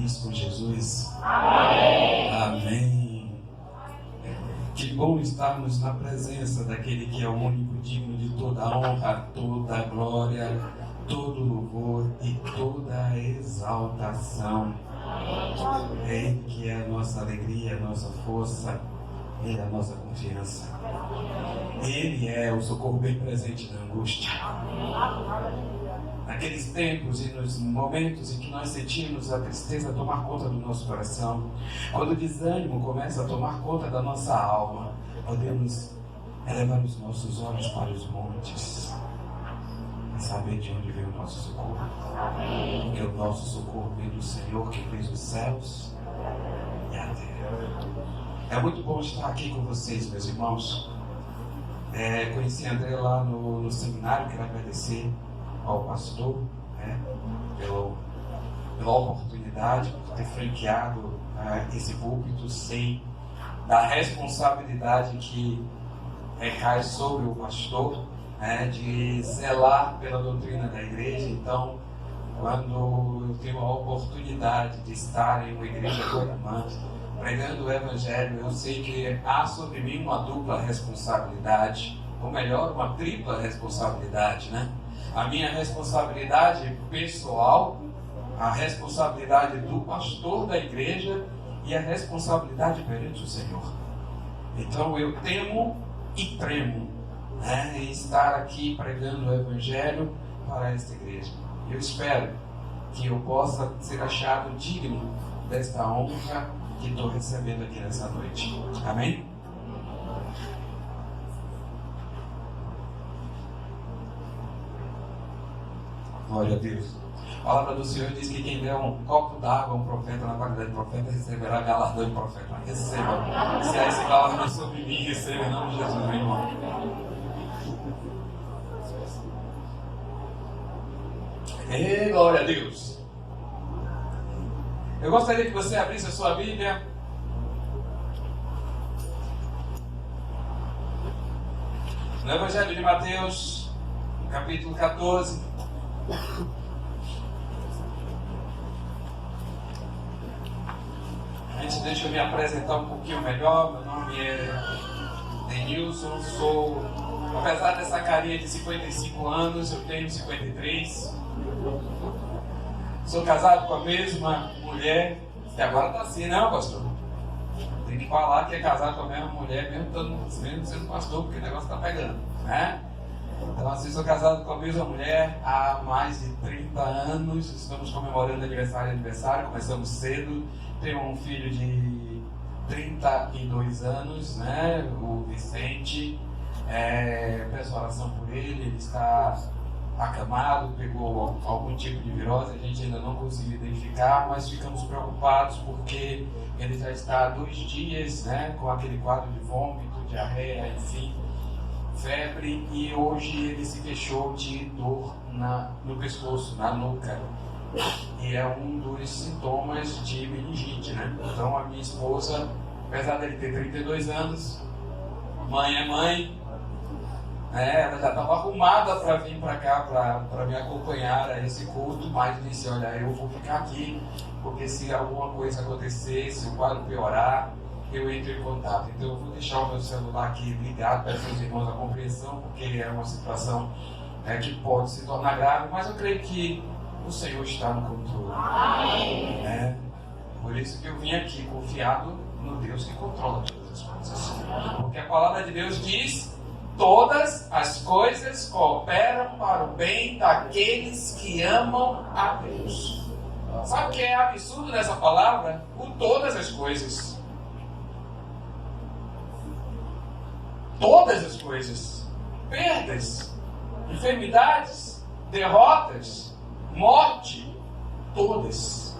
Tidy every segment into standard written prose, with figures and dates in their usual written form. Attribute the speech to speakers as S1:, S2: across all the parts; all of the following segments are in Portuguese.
S1: feliz com Jesus? Amém. Amém. Que bom estarmos na presença daquele que é o único digno de toda honra, toda glória, todo louvor e toda exaltação. É Ele que é a nossa alegria, a nossa força, Ele é a nossa confiança. Ele é o socorro bem presente na angústia. Naqueles tempos e nos momentos em que nós sentimos a tristeza tomar conta do nosso coração, quando o desânimo começa a tomar conta da nossa alma, podemos elevar os nossos olhos para os montes e saber de onde vem o nosso socorro. Porque o nosso socorro vem do Senhor que fez os céus e a terra. É muito bom estar aqui com vocês, meus irmãos. Conheci André lá no seminário, quero agradecer ao pastor, pela oportunidade, por ter franqueado esse púlpito, sei da responsabilidade que recai sobre o pastor, de zelar pela doutrina da igreja. Então, quando eu tenho a oportunidade de estar em uma igreja coramante, pregando o Evangelho, eu sei que há sobre mim uma dupla responsabilidade, ou melhor, uma tripla responsabilidade, A minha responsabilidade pessoal, a responsabilidade do pastor da igreja e a responsabilidade perante o Senhor. Então eu temo e tremo em estar aqui pregando o Evangelho para esta igreja. Eu espero que eu possa ser achado digno desta honra que estou recebendo aqui nessa noite. Amém? Glória a Deus. A palavra do Senhor diz que quem der um copo d'água a um profeta na qualidade de profeta receberá galardão de profeta. Receba. Se há esse galardão sobre mim, receba em nome de Jesus, meu irmão. E glória a Deus. Eu gostaria que você abrisse a sua Bíblia no Evangelho de Mateus, capítulo 14. Antes, deixa eu me apresentar um pouquinho melhor. Meu nome é Denilson, apesar dessa carinha de 55 anos, eu tenho 53. Sou casado com a mesma mulher, que agora está assim, não, pastor? Tem que falar que é casado com a mesma mulher, mesmo sendo pastor, porque o negócio está pegando, Então, assim, sou casado com a mesma mulher há mais de 30 anos, estamos comemorando aniversário, começamos cedo. Tenho um filho de 32 anos, o Vicente. Peço oração por ele está acamado, pegou algum tipo de virose, a gente ainda não conseguiu identificar, mas ficamos preocupados porque ele já está há 2 dias, com aquele quadro de vômito, diarreia, enfim, febre, e hoje ele se queixou de dor no pescoço, na nuca, e é um dos sintomas de meningite, Então a minha esposa, apesar dele ter 32 anos, mãe é mãe, ela já estava arrumada para vir para cá, para me acompanhar a esse culto, mas disse, olha, eu vou ficar aqui, porque se alguma coisa acontecer, se o quadro piorar, eu entro em contato. Então eu vou deixar o meu celular aqui ligado para os irmãos a compreensão, porque é uma situação que pode se tornar grave, mas eu creio que o Senhor está no controle. Por isso que eu vim aqui confiado no Deus que controla todas as coisas. Porque a palavra de Deus diz: todas as coisas cooperam para o bem daqueles que amam a Deus. Sabe o que é absurdo nessa palavra? O todas as coisas. Todas as coisas. Perdas, enfermidades, derrotas, morte, todas.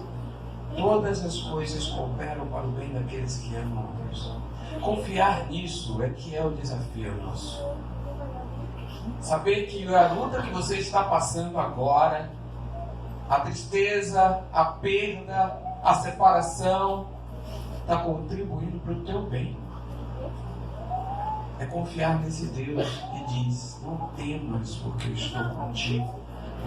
S1: Todas as coisas cooperam para o bem daqueles que amam a Deus. Confiar nisso é que é o desafio nosso. Saber que a luta que você está passando agora, a tristeza, a perda, a separação, está contribuindo para o teu bem. É confiar nesse Deus que diz: não temas, porque eu estou contigo.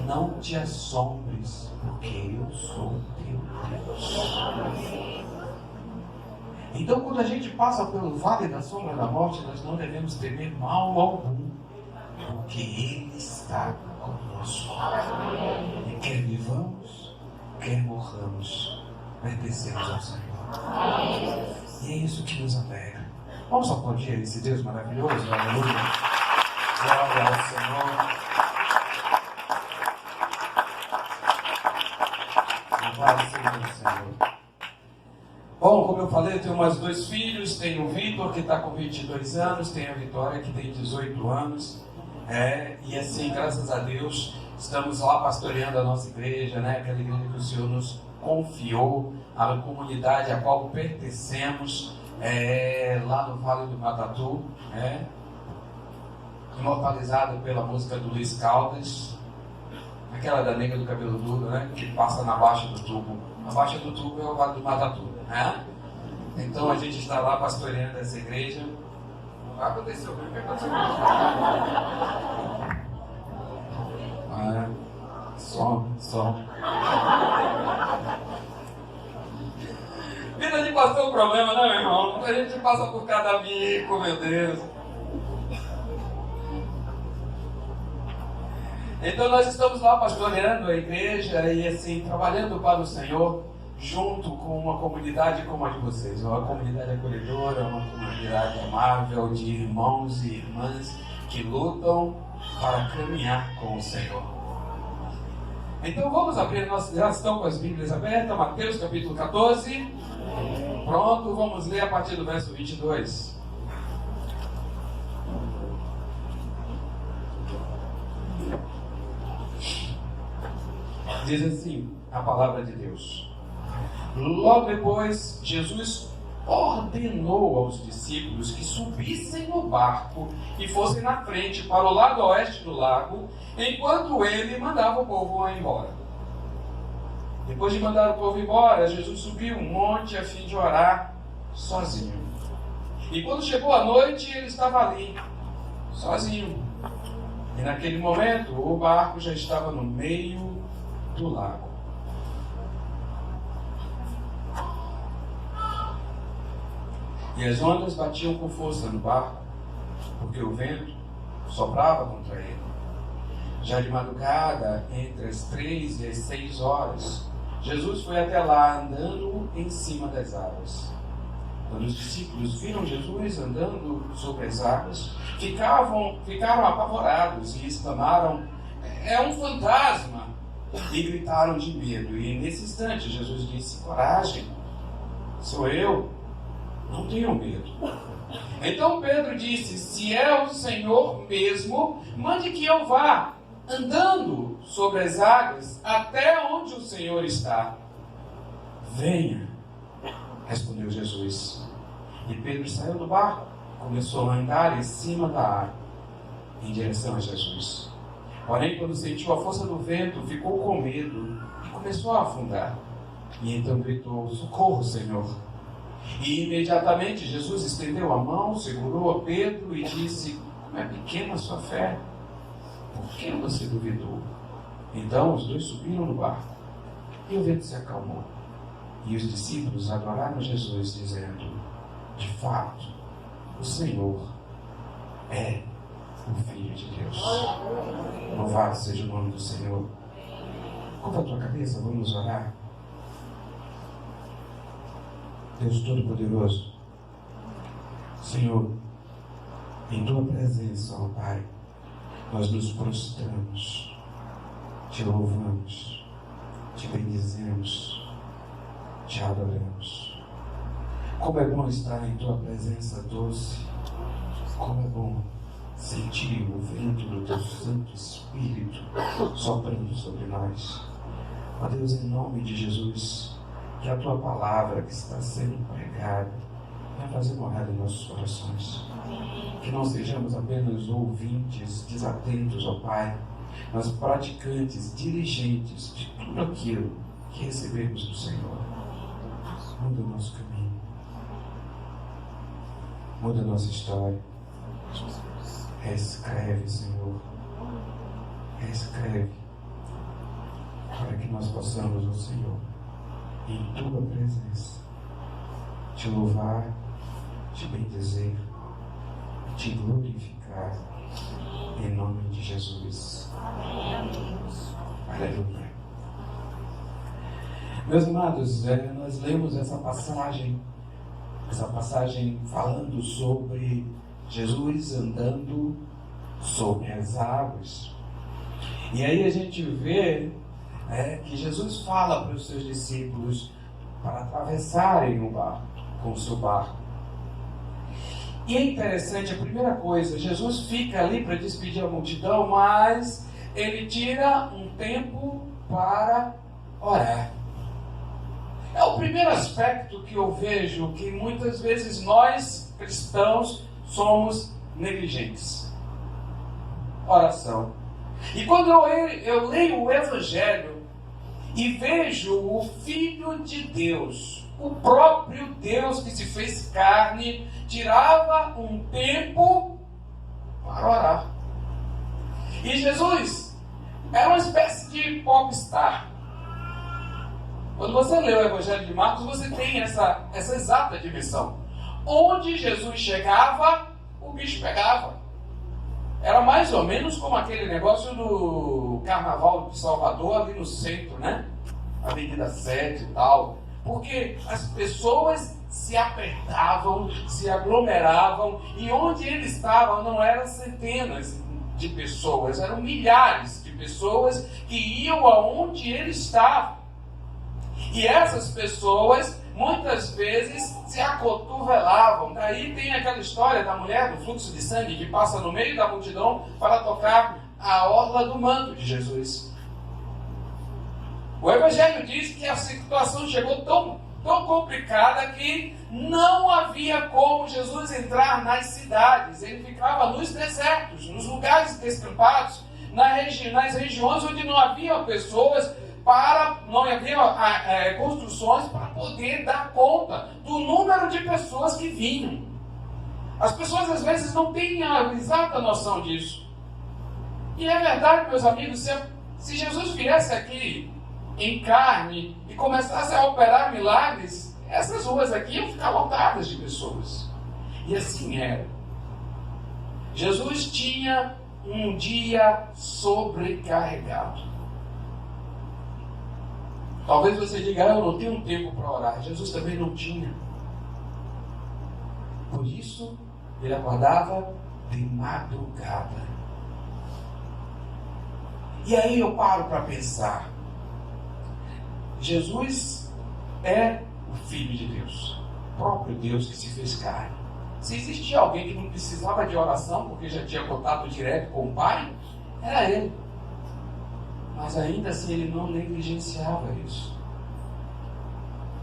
S1: não te assombres, porque eu sou teu Deus. Então, quando a gente passa pelo vale da sombra da morte, nós não devemos temer mal algum, porque Ele está conosco. E quer vivamos, quer morramos, pertencemos ao Senhor. E é isso que nos alegra. Vamos aplaudir esse Deus maravilhoso, aleluia. Glória ao Senhor. Louvado seja o Senhor. Bom, como eu falei, eu tenho mais 2 filhos. Tenho o Vitor, que está com 22 anos. Tenho a Vitória, que tem 18 anos. E assim, graças a Deus, estamos lá pastoreando a nossa igreja, né? Aquela igreja que o Senhor nos confiou, a comunidade a qual pertencemos, lá no Vale do Matatu, imortalizado pela música do Luiz Caldas, aquela da nega do cabelo duro, né? Que passa na Baixa do Tubo. A Baixa do Tubo é o Vale do Matatu, né? Então a gente está lá pastoreando essa igreja. Vai acontecer o que aconteceu. Som. Vida de pastor é um problema, né, meu irmão? A gente passa por cada bico, meu Deus. Então nós estamos lá pastoreando a igreja e assim, trabalhando para o Senhor, junto com uma comunidade como a de vocês, uma comunidade acolhedora, uma comunidade amável de irmãos e irmãs que lutam para caminhar com o Senhor. Então vamos abrir, nós já estamos com as Bíblias abertas, Mateus capítulo 14. Pronto, vamos ler a partir do verso 22. Diz assim a palavra de Deus. Logo depois, Jesus ordenou aos discípulos que subissem no barco e fossem na frente para o lado oeste do lago, enquanto ele mandava o povo embora. Depois de mandar o povo embora, Jesus subiu um monte a fim de orar sozinho. E quando chegou a noite, ele estava ali, sozinho. E naquele momento, o barco já estava no meio do lago. E as ondas batiam com força no barco, porque o vento soprava contra ele. Já de madrugada, entre as 3 e as 6 horas, Jesus foi até lá andando em cima das águas. Quando os discípulos viram Jesus andando sobre as águas, ficaram apavorados e exclamaram: "É um fantasma!" E gritaram de medo. E nesse instante Jesus disse: "Coragem, sou eu, não tenham medo." Então Pedro disse: "Se é o Senhor mesmo, mande que eu vá andando sobre as águas até onde o Senhor está." "Venha", respondeu Jesus. E Pedro saiu do barco, começou a andar em cima da água, em direção a Jesus. Porém, quando sentiu a força do vento, ficou com medo e começou a afundar. E então gritou: "Socorro, Senhor!" E imediatamente Jesus estendeu a mão, segurou a Pedro e disse: "Como é pequena a sua fé, por que você duvidou?" Então os dois subiram no barco e o vento se acalmou. E os discípulos adoraram Jesus, dizendo: "De fato, o Senhor é o Filho de Deus." Louvado seja o nome do Senhor. Curva a tua cabeça, vamos orar. Deus Todo-Poderoso, Senhor, em tua presença, ó Pai, nós nos prostramos, te louvamos, te bendizemos, te adoramos. Como é bom estar em tua presença doce, como é bom sentir o vento do teu Santo Espírito soprando sobre nós. Ó Deus, em nome de Jesus, que a tua palavra que está sendo pregada vai fazer morada em nossos corações. Que não sejamos apenas ouvintes desatentos, ó Pai, mas praticantes, diligentes de tudo aquilo que recebemos do Senhor. Muda o nosso caminho, muda a nossa história. Reescreve, Senhor, reescreve para que nós possamos, ó Senhor, em Tua presença, Te louvar, Te bendizer, Te glorificar, em nome de Jesus. Aleluia. Meus amados, nós lemos essa passagem falando sobre Jesus andando sobre as águas. E aí a gente vê que Jesus fala para os seus discípulos para atravessarem o barco, com o seu barco. E é interessante, a primeira coisa, Jesus fica ali para despedir a multidão, mas ele tira um tempo para orar. É o primeiro aspecto que eu vejo que muitas vezes nós, cristãos, somos negligentes. Oração. E quando eu leio o Evangelho e vejo o Filho de Deus, o próprio Deus que se fez carne, tirava um tempo para orar. E Jesus era uma espécie de popstar. Quando você lê o Evangelho de Marcos, você tem essa exata dimensão. Onde Jesus chegava, o bicho pegava. Era mais ou menos como aquele negócio do Carnaval de Salvador, ali no centro, né? Avenida 7 e tal. Porque as pessoas se apertavam, se aglomeravam, e onde ele estava não eram centenas de pessoas, eram milhares de pessoas que iam aonde ele estava. E essas pessoas, muitas vezes, se acotovelavam. Daí tem aquela história da mulher do fluxo de sangue que passa no meio da multidão para tocar a orla do manto de Jesus. O Evangelho diz que a situação chegou tão complicada que não havia como Jesus entrar nas cidades. Ele ficava nos desertos, nos lugares descampados, nas regiões onde não havia pessoas, não havia construções para poder dar conta do número de pessoas que vinham. As pessoas às vezes não têm a exata noção disso. E é verdade, meus amigos, se Jesus viesse aqui em carne e começasse a operar milagres, essas ruas aqui iam ficar lotadas de pessoas. E assim era. Jesus tinha um dia sobrecarregado. Talvez você diga, eu não tenho tempo para orar. Jesus também não tinha. Por isso, ele acordava de madrugada. E aí eu paro para pensar. Jesus é o Filho de Deus, o próprio Deus que se fez carne. Se existia alguém que não precisava de oração porque já tinha contato direto com o Pai, era ele. Mas ainda assim ele não negligenciava isso.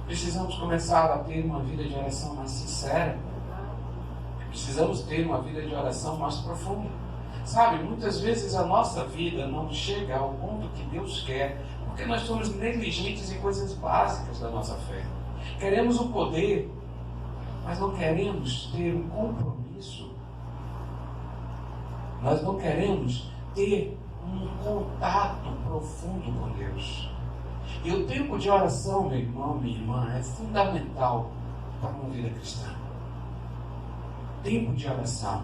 S1: Precisamos começar a ter uma vida de oração mais sincera. Precisamos ter uma vida de oração mais profunda. Sabe, muitas vezes a nossa vida não chega ao ponto que Deus quer, porque nós somos negligentes em coisas básicas da nossa fé. Queremos o poder, mas não queremos ter um compromisso. Nós não queremos ter um contato profundo com Deus. E o tempo de oração, meu irmão, minha irmã, é fundamental para uma vida cristã. Tempo de oração.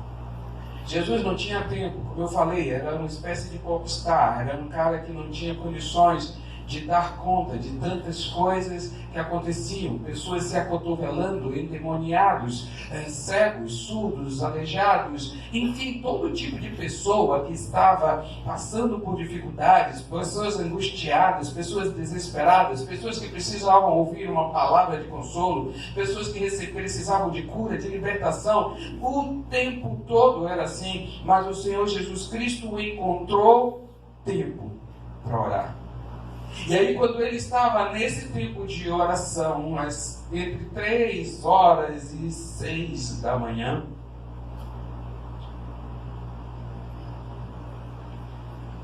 S1: Jesus não tinha tempo, como eu falei, era uma espécie de popstar, era um cara que não tinha condições de dar conta de tantas coisas que aconteciam, pessoas se acotovelando, endemoniados, cegos, surdos, aleijados, enfim, todo tipo de pessoa que estava passando por dificuldades, pessoas angustiadas, pessoas desesperadas, pessoas que precisavam ouvir uma palavra de consolo, pessoas que precisavam de cura, de libertação. O tempo todo era assim, mas o Senhor Jesus Cristo encontrou tempo para orar. E aí, quando ele estava nesse tempo de oração, entre 3 horas e 6 da manhã,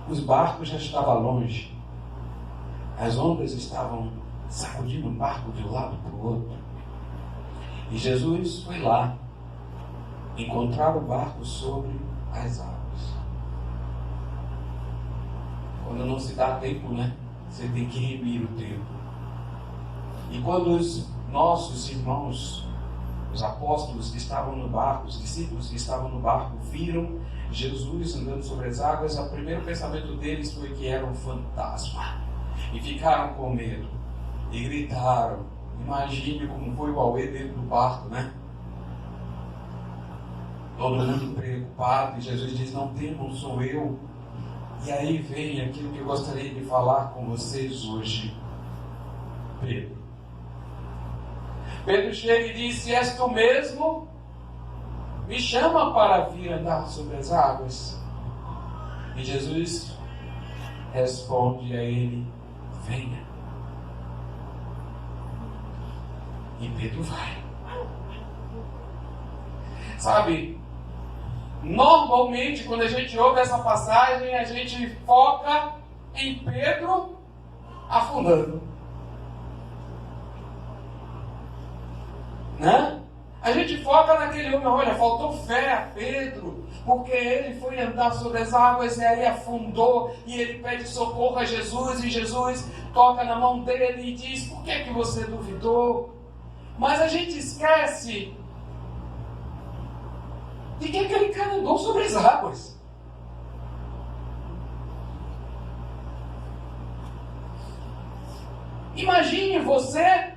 S1: os barcos já estavam longe, as ondas estavam sacudindo o barco de um lado para o outro, e Jesus foi lá encontrar o barco sobre as águas. Quando não se dá tempo, né? você tem que remir o tempo. E quando os nossos irmãos, os apóstolos que estavam no barco, os discípulos que estavam no barco, viram Jesus andando sobre as águas, o primeiro pensamento deles foi que era um fantasma. E ficaram com medo. E gritaram. Imagine como foi o auê dentro do barco, né? Todo mundo preocupado. E Jesus diz, não temam, sou eu. E aí vem aquilo que eu gostaria de falar com vocês hoje. Pedro. Pedro chega e diz, se és tu mesmo, me chama para vir andar sobre as águas. E Jesus responde a ele, venha. E Pedro vai. Sabe, normalmente quando a gente ouve essa passagem, a gente foca em Pedro afundando. Né? A gente foca naquele homem, olha, faltou fé a Pedro, porque ele foi andar sobre as águas e aí afundou, e ele pede socorro a Jesus, e Jesus toca na mão dele e diz, por que você duvidou? Mas a gente esquece de que aquele cara andou sobre as águas. Imagine você,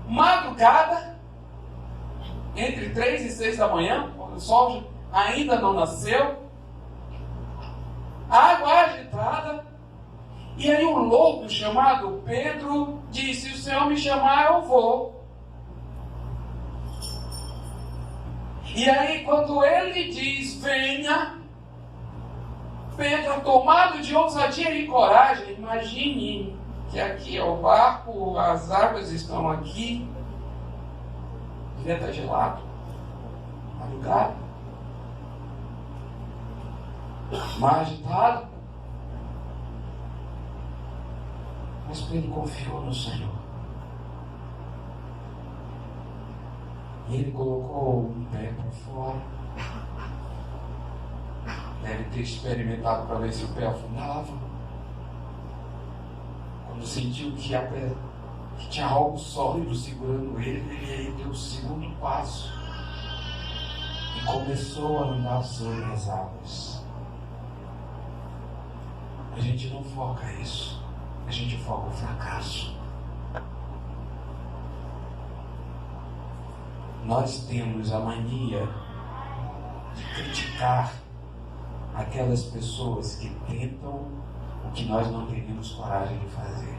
S1: madrugada, entre 3 e 6 da manhã, quando o sol ainda não nasceu, água agitada, e aí um louco chamado Pedro disse, se o Senhor me chamar, eu vou. E aí quando ele diz, venha, Pedro, tomado de ousadia e coragem, imagine que aqui é o barco, as águas estão aqui, devia estar gelado, madrugada, mar agitado, mas Pedro confiou no Senhor. E ele colocou um pé para fora. Deve ter experimentado para ver se o pé afundava. Quando sentiu que tinha algo sólido segurando ele aí deu o segundo passo e começou a andar sobre as águas. A gente não foca isso, a gente foca o fracasso. Nós temos a mania de criticar aquelas pessoas que tentam o que nós não teríamos coragem de fazer.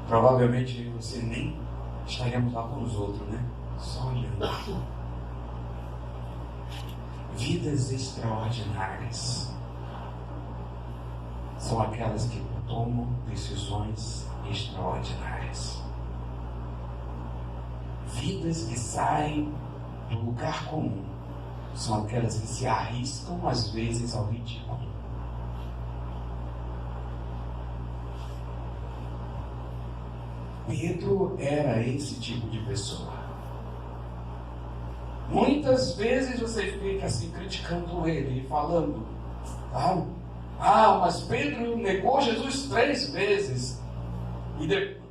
S1: Provavelmente você nem estaríamos lá com os outros, né? Só olhando. Vidas extraordinárias são aquelas que tomam decisões extraordinárias. Vidas que saem do lugar comum são aquelas que se arriscam às vezes ao ridículo. Pedro era esse tipo de pessoa. Muitas vezes você fica assim criticando ele e falando, mas Pedro negou Jesus 3 vezes.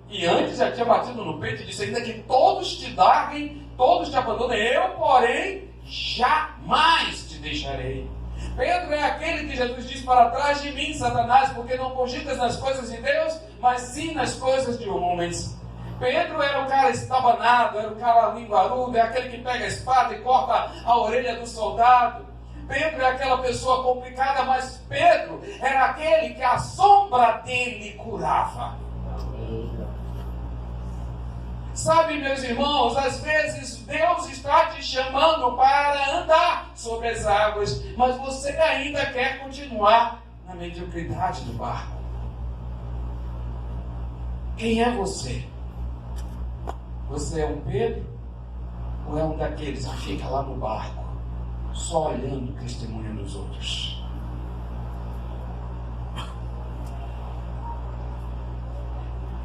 S1: E antes já tinha batido no peito e disse, ainda que todos te larguem, todos te abandonem, eu, porém, jamais te deixarei. Pedro é aquele que Jesus diz para trás de mim, Satanás, porque não cogitas nas coisas de Deus, mas sim nas coisas de homens. Pedro era o cara estabanado, era o cara linguarudo, é aquele que pega a espada e corta a orelha do soldado. Pedro é aquela pessoa complicada, mas Pedro era aquele que a sombra dele curava. Sabe, meus irmãos, às vezes Deus está te chamando para andar sobre as águas, mas você ainda quer continuar na mediocridade do barco. Quem é você? Você é um Pedro? Ou é um daqueles que fica lá no barco, só olhando o testemunho dos outros?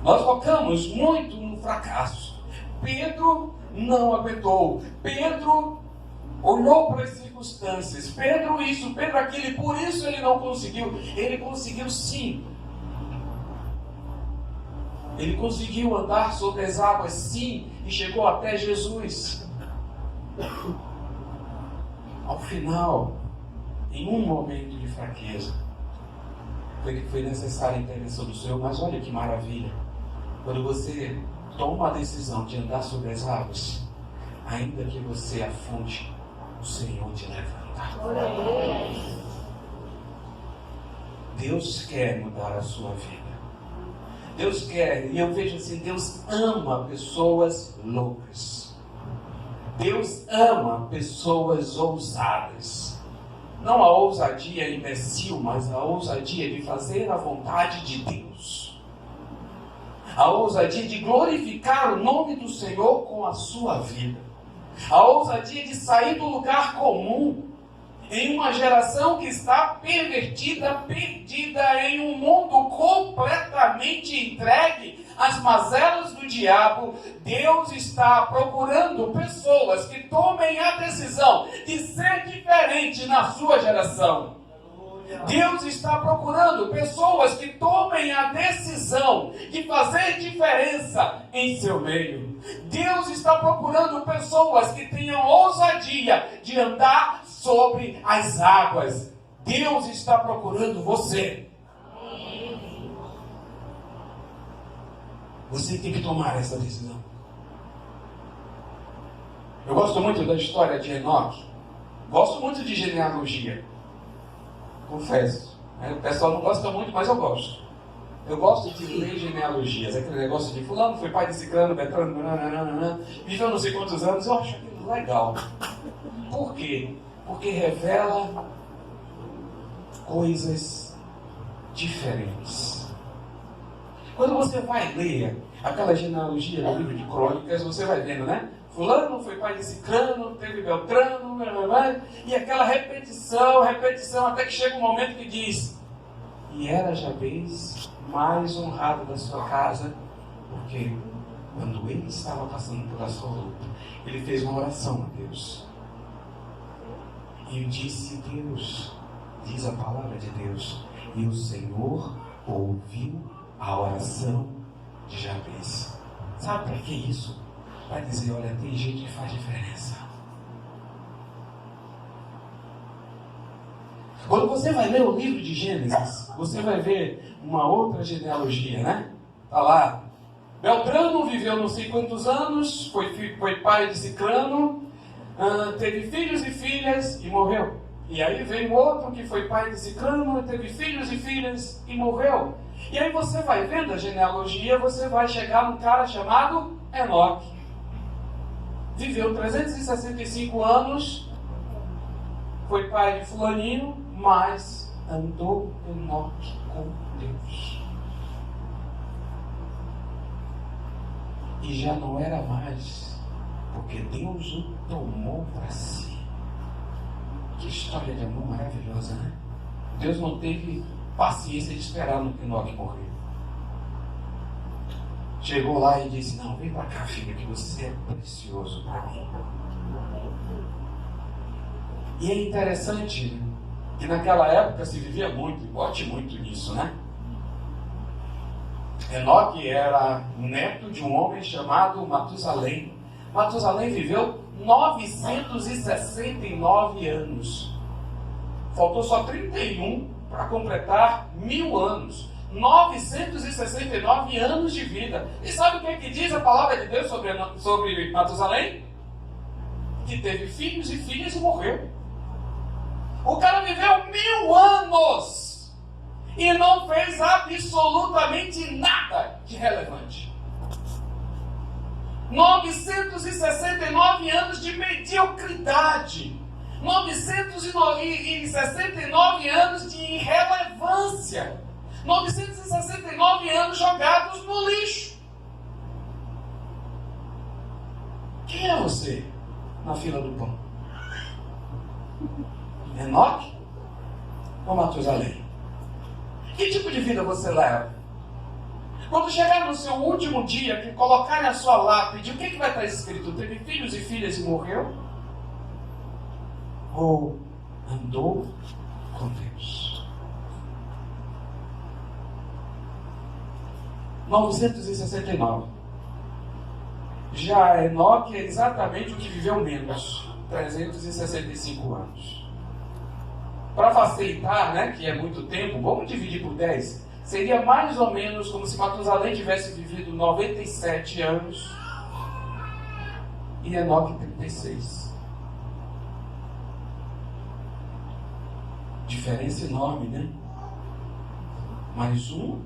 S1: Nós focamos muito no fracasso. Pedro não aguentou. Pedro olhou para as circunstâncias. Pedro isso, Pedro aquilo, e por isso ele não conseguiu. Ele conseguiu sim. Ele conseguiu andar sobre as águas sim, e chegou até Jesus. Ao final, em um momento de fraqueza, foi necessária a intervenção do Senhor. Mas olha que maravilha, quando você toma a decisão de andar sobre as águas, ainda que você afunde, o Senhor te levanta. Deus quer mudar a sua vida. Deus quer, e eu vejo assim, Deus ama pessoas loucas. Deus ama pessoas ousadas. Não a ousadia imbecil, mas a ousadia de fazer a vontade de Deus. A ousadia de glorificar o nome do Senhor com a sua vida. A ousadia de sair do lugar comum em uma geração que está pervertida, perdida, em um mundo completamente entregue às mazelas do diabo. Deus está procurando pessoas que tomem a decisão de ser diferente na sua geração. Deus está procurando pessoas que tomem a decisão de fazer diferença em seu meio. Deus está procurando pessoas que tenham ousadia de andar sobre as águas. Deus está procurando você. Você tem que tomar essa decisão. Eu gosto muito da história de Enoque. Gosto muito de genealogia. Confesso. O pessoal não gosta muito, mas eu gosto. Eu gosto de ler genealogias. Aquele negócio de fulano foi pai de ciclano, Betrano, viveu não sei quantos anos. Eu acho aquilo legal. Por quê? Porque revela coisas diferentes. Quando você vai ler aquela genealogia do livro de Crônicas, você vai vendo, né? Fulano foi pai de ciclano, teve Beltrano, e aquela repetição, até que chega um momento que diz: e era Jabez mais honrado da sua casa, porque quando ele estava passando pela sua luta, ele fez uma oração a Deus. E disse Deus, diz a palavra de Deus, e o Senhor ouviu a oração de Jabez. Sabe para que isso? Para dizer, olha, tem gente que faz diferença. Quando você vai ler o livro de Gênesis, você vai ver uma outra genealogia, né? Está lá, Beltrano viveu não sei quantos anos, foi pai de ciclano, teve filhos e filhas e morreu. E aí vem outro que foi pai de ciclano, teve filhos e filhas e morreu. E aí você vai vendo a genealogia, você vai chegar num cara chamado Enoque. Viveu 365 anos, foi pai de fulaninho, mas andou Enoque com Deus. E já não era mais, porque Deus o tomou para si. Que história de amor maravilhosa, né? Deus não teve paciência de esperar no Enoque morrer. Chegou lá e disse, não, vem para cá, filho, que você é precioso para mim. E é interessante que naquela época se vivia muito, bote muito nisso, né? Enoque era neto de um homem chamado Matusalém. Matusalém viveu 969 anos. Faltou só 31 para completar 1000 anos. 969 anos de vida. E sabe o que diz a palavra de Deus sobre Matusalém? Que teve filhos e filhas e morreu. O cara viveu 1000 anos e não fez absolutamente nada de relevante. 969 anos de mediocridade. 969 anos de irrelevância. 969 anos jogados no lixo. Quem é você na fila do pão? Enoque ou Matusalém? Que tipo de vida você leva? Quando chegar no seu último dia, que colocar na sua lápide, o que vai estar escrito? Teve filhos e filhas e morreu? ou andou com Deus. 969. Já Enoque é exatamente o que viveu menos, 365 anos. Para facilitar, né, que é muito tempo, vamos dividir por 10. Seria mais ou menos como se Matusalém tivesse vivido 97 anos e Enoque 36. Diferença enorme, né? Mas um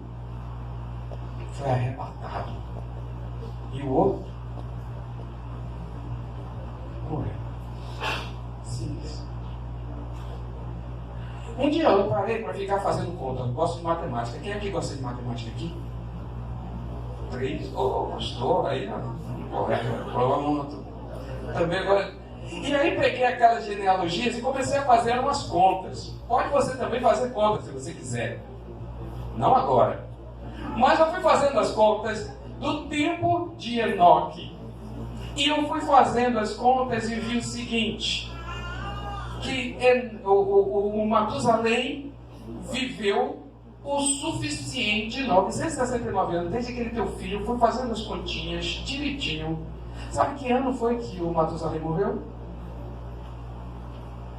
S1: foi arrebatado e o outro morreu. Simples. Um dia eu parei para ficar fazendo conta. Eu gosto de matemática. Quem aqui gosta de matemática aqui? 3. Pastor, aí pronto. Também agora. E aí peguei aquelas genealogias e comecei a fazer umas contas. Pode você também fazer contas se você quiser. Não agora. Mas eu fui fazendo as contas do tempo de Enoque. E eu fui fazendo as contas e vi o seguinte: que o Matusalém viveu o suficiente, 969 anos, desde que ele teve filho. Eu fui fazendo as continhas direitinho. Sabe que ano foi que o Matusalém morreu?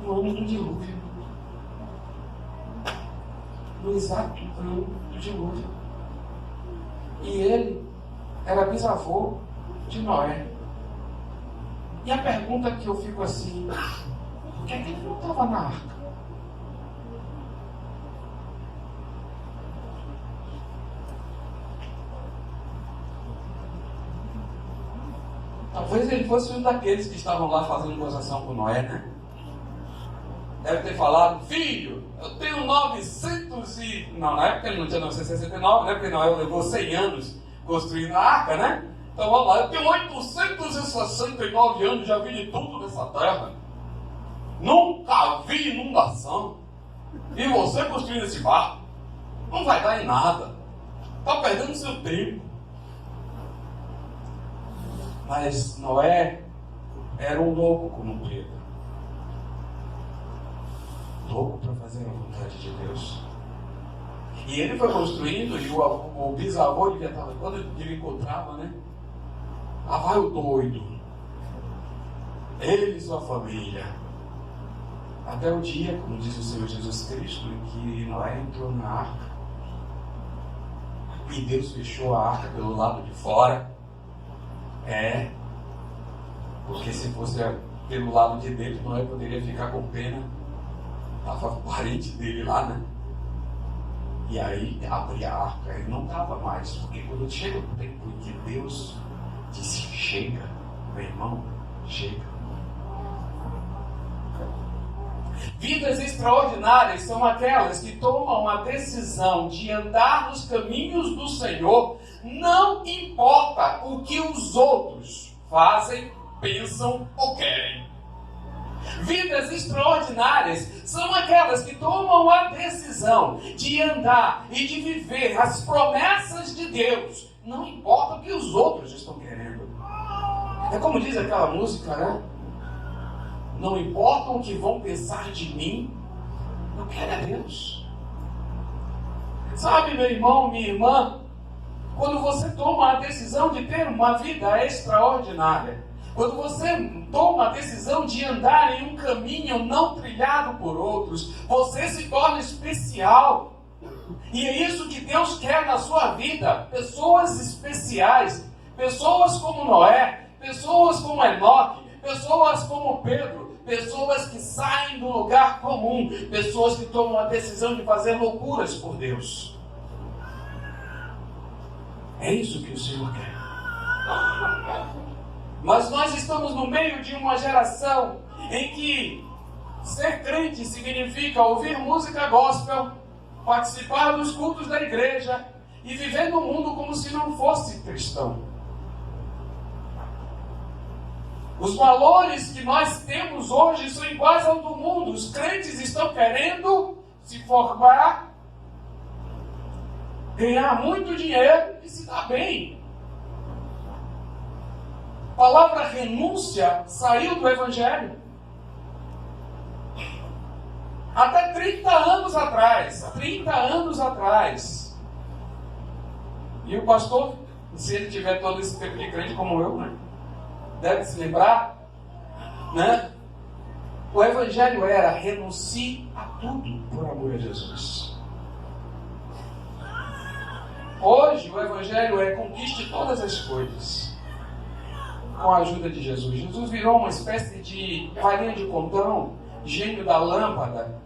S1: No ano do dilúvio. No exato ano do dilúvio. E ele era bisavô de Noé. E a pergunta que eu fico assim: por que ele não estava na arca? Talvez ele fosse um daqueles que estavam lá fazendo gozação com Noé, né? Deve ter falado: filho, eu tenho 900 e... Não, na época ele não tinha 969, né? Porque Noé levou 100 anos construindo a arca, né? Então vamos lá, eu tenho 869 anos, já vi de tudo nessa terra. Nunca vi inundação. E você construindo esse barco? Não vai dar em nada. Está perdendo seu tempo. Mas Noé era um louco como Pedro. Louco para fazer a vontade de Deus. E ele foi construindo, e o bisavô devia estar, quando ele encontrava, né? Lá vai o doido. Ele e sua família. Até o dia, como diz o Senhor Jesus Cristo, em que Noé entrou na arca. E Deus fechou a arca pelo lado de fora. Porque se fosse pelo lado de dentro, Noé poderia ficar com pena. Estava o parente dele lá, né? E aí abria a arca, ele não estava mais. Porque quando chega o tempo em que Deus disse: chega, meu irmão, chega. Vidas extraordinárias são aquelas que tomam a decisão de andar nos caminhos do Senhor, não importa o que os outros fazem, pensam ou querem. Vidas extraordinárias são aquelas que tomam a decisão de andar e de viver as promessas de Deus, não importa o que os outros estão querendo. É como diz aquela música, né? Não importa o que vão pensar de mim, eu quero é Deus. Sabe, meu irmão, minha irmã, quando você toma a decisão de ter uma vida extraordinária, quando você toma a decisão de andar em um caminho não trilhado por outros, você se torna especial. E é isso que Deus quer na sua vida. Pessoas especiais, pessoas como Noé, pessoas como Enoque, pessoas como Pedro, pessoas que saem do lugar comum, pessoas que tomam a decisão de fazer loucuras por Deus. É isso que o Senhor quer. Mas nós estamos no meio de uma geração em que ser crente significa ouvir música gospel, participar dos cultos da igreja e viver no mundo como se não fosse cristão. Os valores que nós temos hoje são iguais ao do mundo. Os crentes estão querendo se formar, ganhar muito dinheiro e se dar bem. A palavra renúncia saiu do Evangelho. Até 30 anos atrás. 30 anos atrás. E o pastor, se ele tiver todo esse tempo de crente como eu, né? Deve se lembrar, né? O evangelho era: renuncie a tudo por amor a Jesus. Hoje o evangelho é: conquiste todas as coisas com a ajuda de Jesus. Jesus virou uma espécie de varinha de condão, gênio da lâmpada.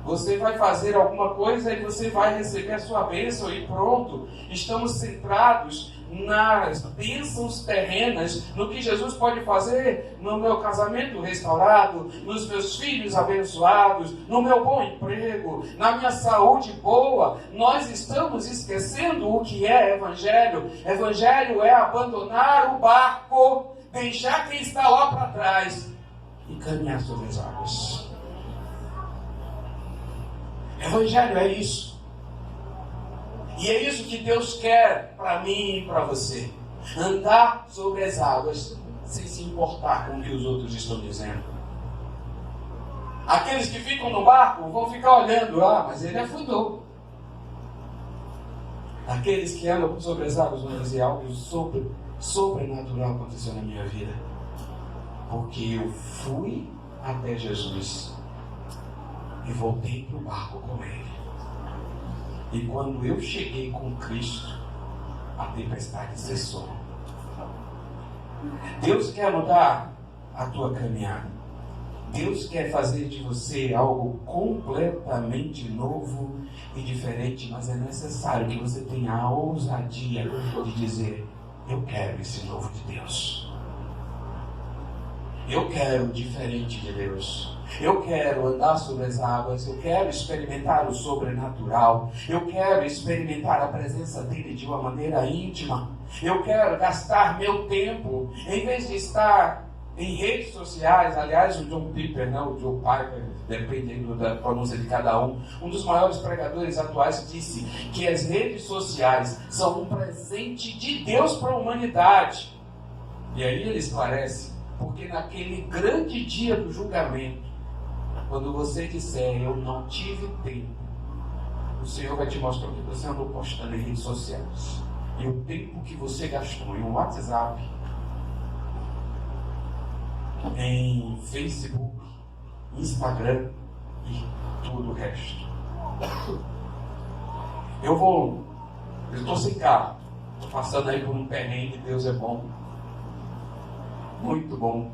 S1: Você vai fazer alguma coisa e você vai receber a sua bênção e pronto. Estamos centrados nas bênçãos terrenas, no que Jesus pode fazer no meu casamento restaurado, nos meus filhos abençoados, no meu bom emprego, na minha saúde boa. Nós estamos esquecendo o que é evangelho. Evangelho é abandonar o barco, deixar quem está lá para trás e caminhar sobre as águas. Evangelho é isso. E é isso que Deus quer para mim e para você. Andar sobre as águas sem se importar com o que os outros estão dizendo. Aqueles que ficam no barco vão ficar olhando: mas ele afundou. Aqueles que andam sobre as águas vão dizer: algo sobrenatural aconteceu na minha vida. Porque eu fui até Jesus e voltei para o barco com ele. E quando eu cheguei com Cristo, a tempestade cessou. Deus quer mudar a tua caminhada. Deus quer fazer de você algo completamente novo e diferente, mas é necessário que você tenha a ousadia de dizer: eu quero esse novo de Deus. Eu quero o diferente de Deus. Eu quero andar sobre as águas. Eu quero experimentar o sobrenatural. Eu quero experimentar a presença dele de uma maneira íntima. Eu quero gastar meu tempo, em vez de estar em redes sociais. Aliás, o John Piper, o Joe Piper, dependendo da pronúncia de cada um dos maiores pregadores atuais, disse que as redes sociais são um presente de Deus para a humanidade. E aí ele esclarece: porque naquele grande dia do julgamento, quando você disser eu não tive tempo, o Senhor vai te mostrar o que você andou postando em redes sociais. E o tempo que você gastou em WhatsApp, em Facebook, Instagram e tudo o resto. Eu estou sem carro, estou passando aí por um perrengue. Deus é bom, muito bom.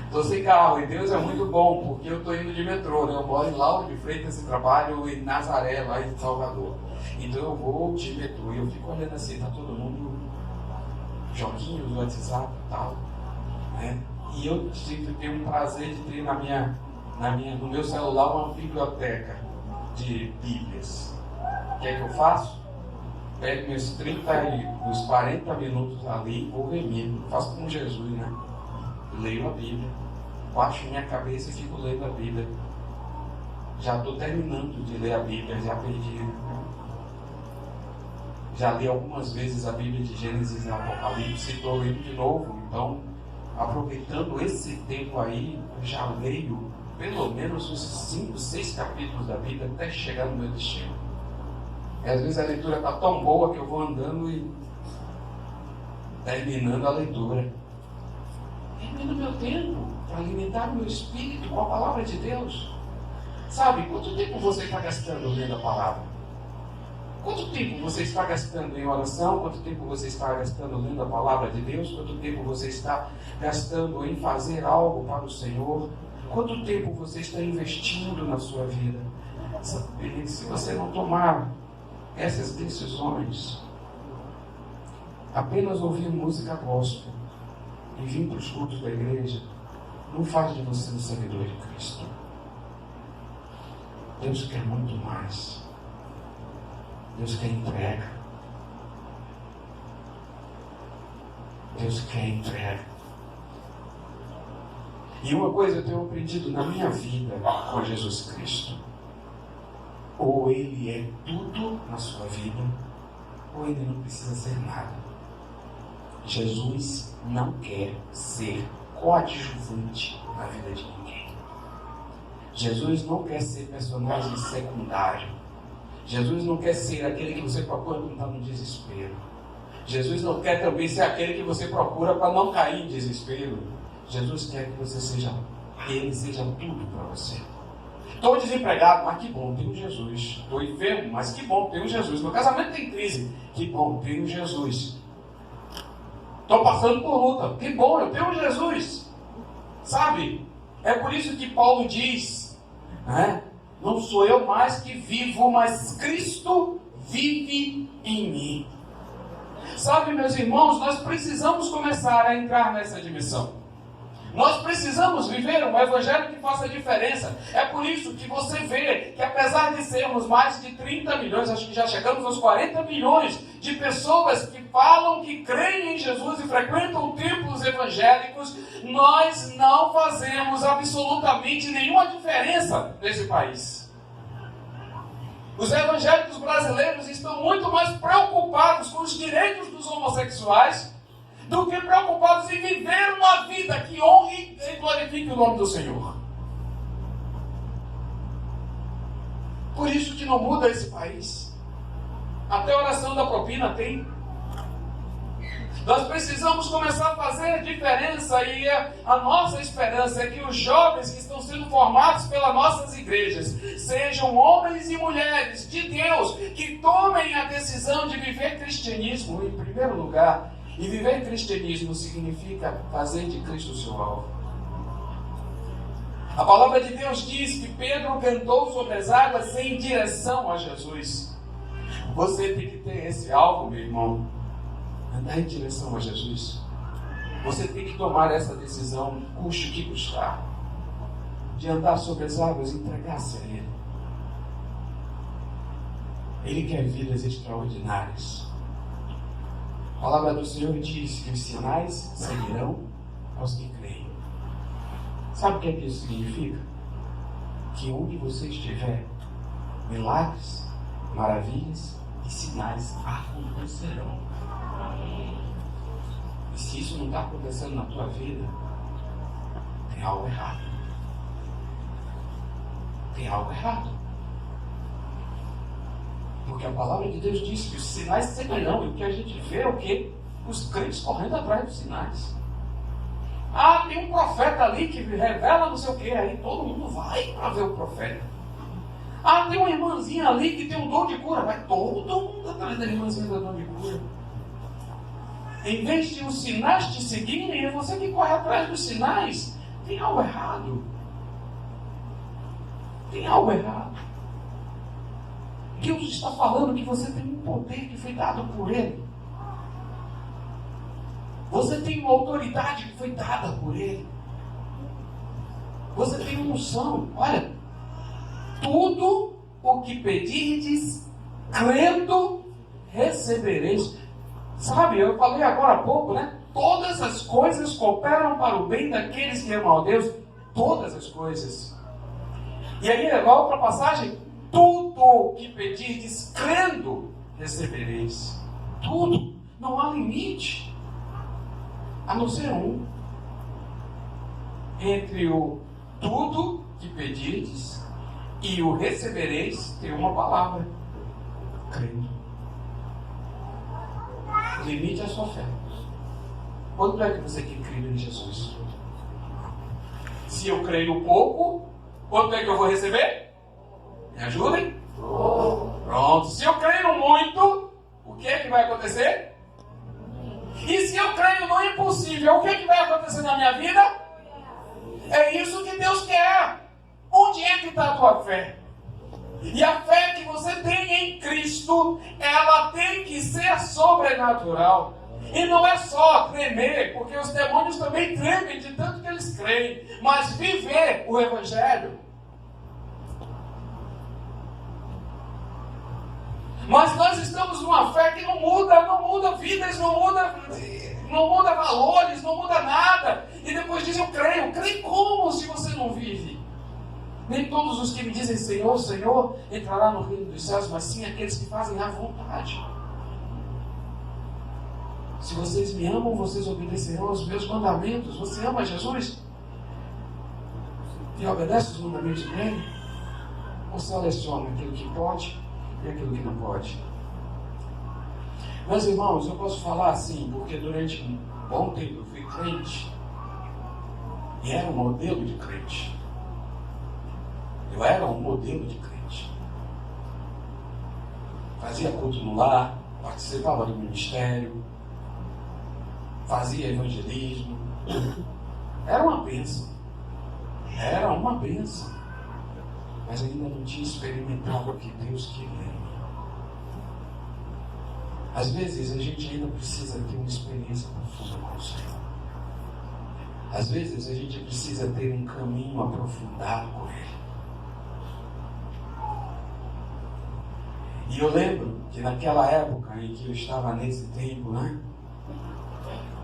S1: Estou sem carro e Deus é muito bom, porque eu estou indo de metrô, né? Eu moro em Lauro de Freitas e trabalho em Nazaré, lá em Salvador. Então eu vou de metrô e eu fico olhando assim: tá todo mundo joguinhos no WhatsApp e tal, né? E eu sempre tenho um prazer de ter no meu celular uma biblioteca de Bíblias. O que é que eu faço? Pego meus 40 minutos ali e vou ler Bíblia. Faço como Jesus, né? Leio a Bíblia, baixo minha cabeça e fico lendo a Bíblia. Já estou terminando de ler a Bíblia, já perdi. Já li algumas vezes a Bíblia de Gênesis e Apocalipse e estou lendo de novo. Então, aproveitando esse tempo aí, eu já leio pelo menos uns 5, 6 capítulos da Bíblia até chegar no meu destino. E às vezes a leitura está tão boa que eu vou andando e terminando a leitura. Termino meu tempo para alimentar o meu espírito com a palavra de Deus. Sabe, quanto tempo você está gastando lendo a palavra? Quanto tempo você está gastando em oração? Quanto tempo você está gastando lendo a palavra de Deus? Quanto tempo você está gastando em fazer algo para o Senhor? Quanto tempo você está investindo na sua vida? Se você não tomar essas decisões, apenas ouvir música gospel e vir para os cultos da igreja, não faz de você um seguidor de Cristo. Deus quer muito mais. Deus quer entrega. Deus quer entrega. E uma coisa eu tenho aprendido na minha vida com Jesus Cristo: ou Ele é tudo na sua vida, ou Ele não precisa ser nada. Jesus não quer ser coadjuvante na vida de ninguém. Jesus não quer ser personagem secundário. Jesus não quer ser aquele que você procura quando está no desespero. Jesus não quer também ser aquele que você procura para não cair em desespero. Jesus quer que você seja, que Ele seja tudo para você. Estou desempregado, mas que bom, tenho Jesus. Estou enfermo, mas que bom, tenho Jesus. Meu casamento tem crise, que bom, tenho Jesus. Estou passando por luta, que bom, eu tenho Jesus. Sabe? É por isso que Paulo diz, né? Não sou eu mais que vivo, mas Cristo vive em mim. Sabe, meus irmãos, nós precisamos começar a entrar nessa dimensão. Nós precisamos viver um evangelho que faça diferença. É por isso que você vê que, apesar de sermos mais de 30 milhões, acho que já chegamos aos 40 milhões de pessoas que falam que creem em Jesus e frequentam templos evangélicos, nós não fazemos absolutamente nenhuma diferença nesse país. Os evangélicos brasileiros estão muito mais preocupados com os direitos dos homossexuais do que preocupados em viver uma vida que honre e glorifique o nome do Senhor. Por isso que não muda esse país. Até a oração da propina tem. Nós precisamos começar a fazer diferença, e a nossa esperança é que os jovens que estão sendo formados pelas nossas igrejas sejam homens e mulheres de Deus que tomem a decisão de viver cristianismo em primeiro lugar. E viver cristianismo significa fazer de Cristo o seu alvo. A palavra de Deus diz que Pedro cantou sobre as águas em direção a Jesus. Você tem que ter esse alvo, meu irmão. Andar em direção a Jesus. Você tem que tomar essa decisão, custe o que custar, de andar sobre as águas e entregar-se a Ele. Ele quer vidas extraordinárias. A palavra do Senhor diz que os sinais seguirão aos que creem. Sabe o que é que isso significa? Que onde você estiver, milagres, maravilhas e sinais acontecerão. E se isso não está acontecendo na tua vida, tem algo errado. Tem algo errado. Porque a palavra de Deus diz que os sinais seguirão. E o que a gente vê é o quê? Os crentes correndo atrás dos sinais. Ah, tem um profeta ali que revela não sei o quê. Aí todo mundo vai para ver o profeta. Ah, tem uma irmãzinha ali que tem um dom de cura. Vai todo mundo atrás da irmãzinha do dom de cura. Em vez de os sinais te seguirem, é você que corre atrás dos sinais. Tem algo errado. Tem algo errado. Deus está falando que você tem um poder que foi dado por Ele. Você tem uma autoridade que foi dada por Ele. Você tem uma unção. Olha, tudo o que pedirdes, crendo, recebereis. Sabe, eu falei agora há pouco, né? Todas as coisas cooperam para o bem daqueles que amam a Deus. Todas as coisas. E aí, a outra passagem, tudo o que pedirdes, crendo, recebereis. Tudo. Não há limite. A não ser um. Entre o tudo que pedirdes e o recebereis, tem uma palavra. Crendo. O limite é a sua fé. Quanto é que você quer crer em Jesus? Se eu creio pouco, quanto é que eu vou receber? Me ajudem? Pronto. Se eu creio muito, o que é que vai acontecer? E se eu creio no impossível, o que é que vai acontecer na minha vida? É isso que Deus quer. Onde é que está a tua fé? E a fé que você tem em Cristo, ela tem que ser sobrenatural. E não é só tremer, porque os demônios também tremem de tanto que eles creem, mas viver o Evangelho. Mas nós estamos numa fé que não muda vidas, não muda valores, não muda nada. E depois diz, eu creio. Creio como se você não vive? Nem todos os que me dizem Senhor, Senhor, entrará no reino dos céus, mas sim aqueles que fazem a vontade. Se vocês me amam, vocês obedecerão aos meus mandamentos. Você ama Jesus?
S2: E obedece os mandamentos dele? Ou seleciona aquilo que pode e aquilo que não pode? Meus irmãos, eu posso falar assim, porque durante um bom tempo eu fui crente. E era um modelo de crente. Eu era um modelo de crente. Fazia culto no lar, participava do ministério, fazia evangelismo. Era uma bênção. Era uma bênção. Mas ainda não tinha experimentado o que Deus queria. Às vezes a gente ainda precisa ter uma experiência profunda com o Senhor. Às vezes a gente precisa ter um caminho aprofundado com Ele. E eu lembro que naquela época em que eu estava nesse tempo, né?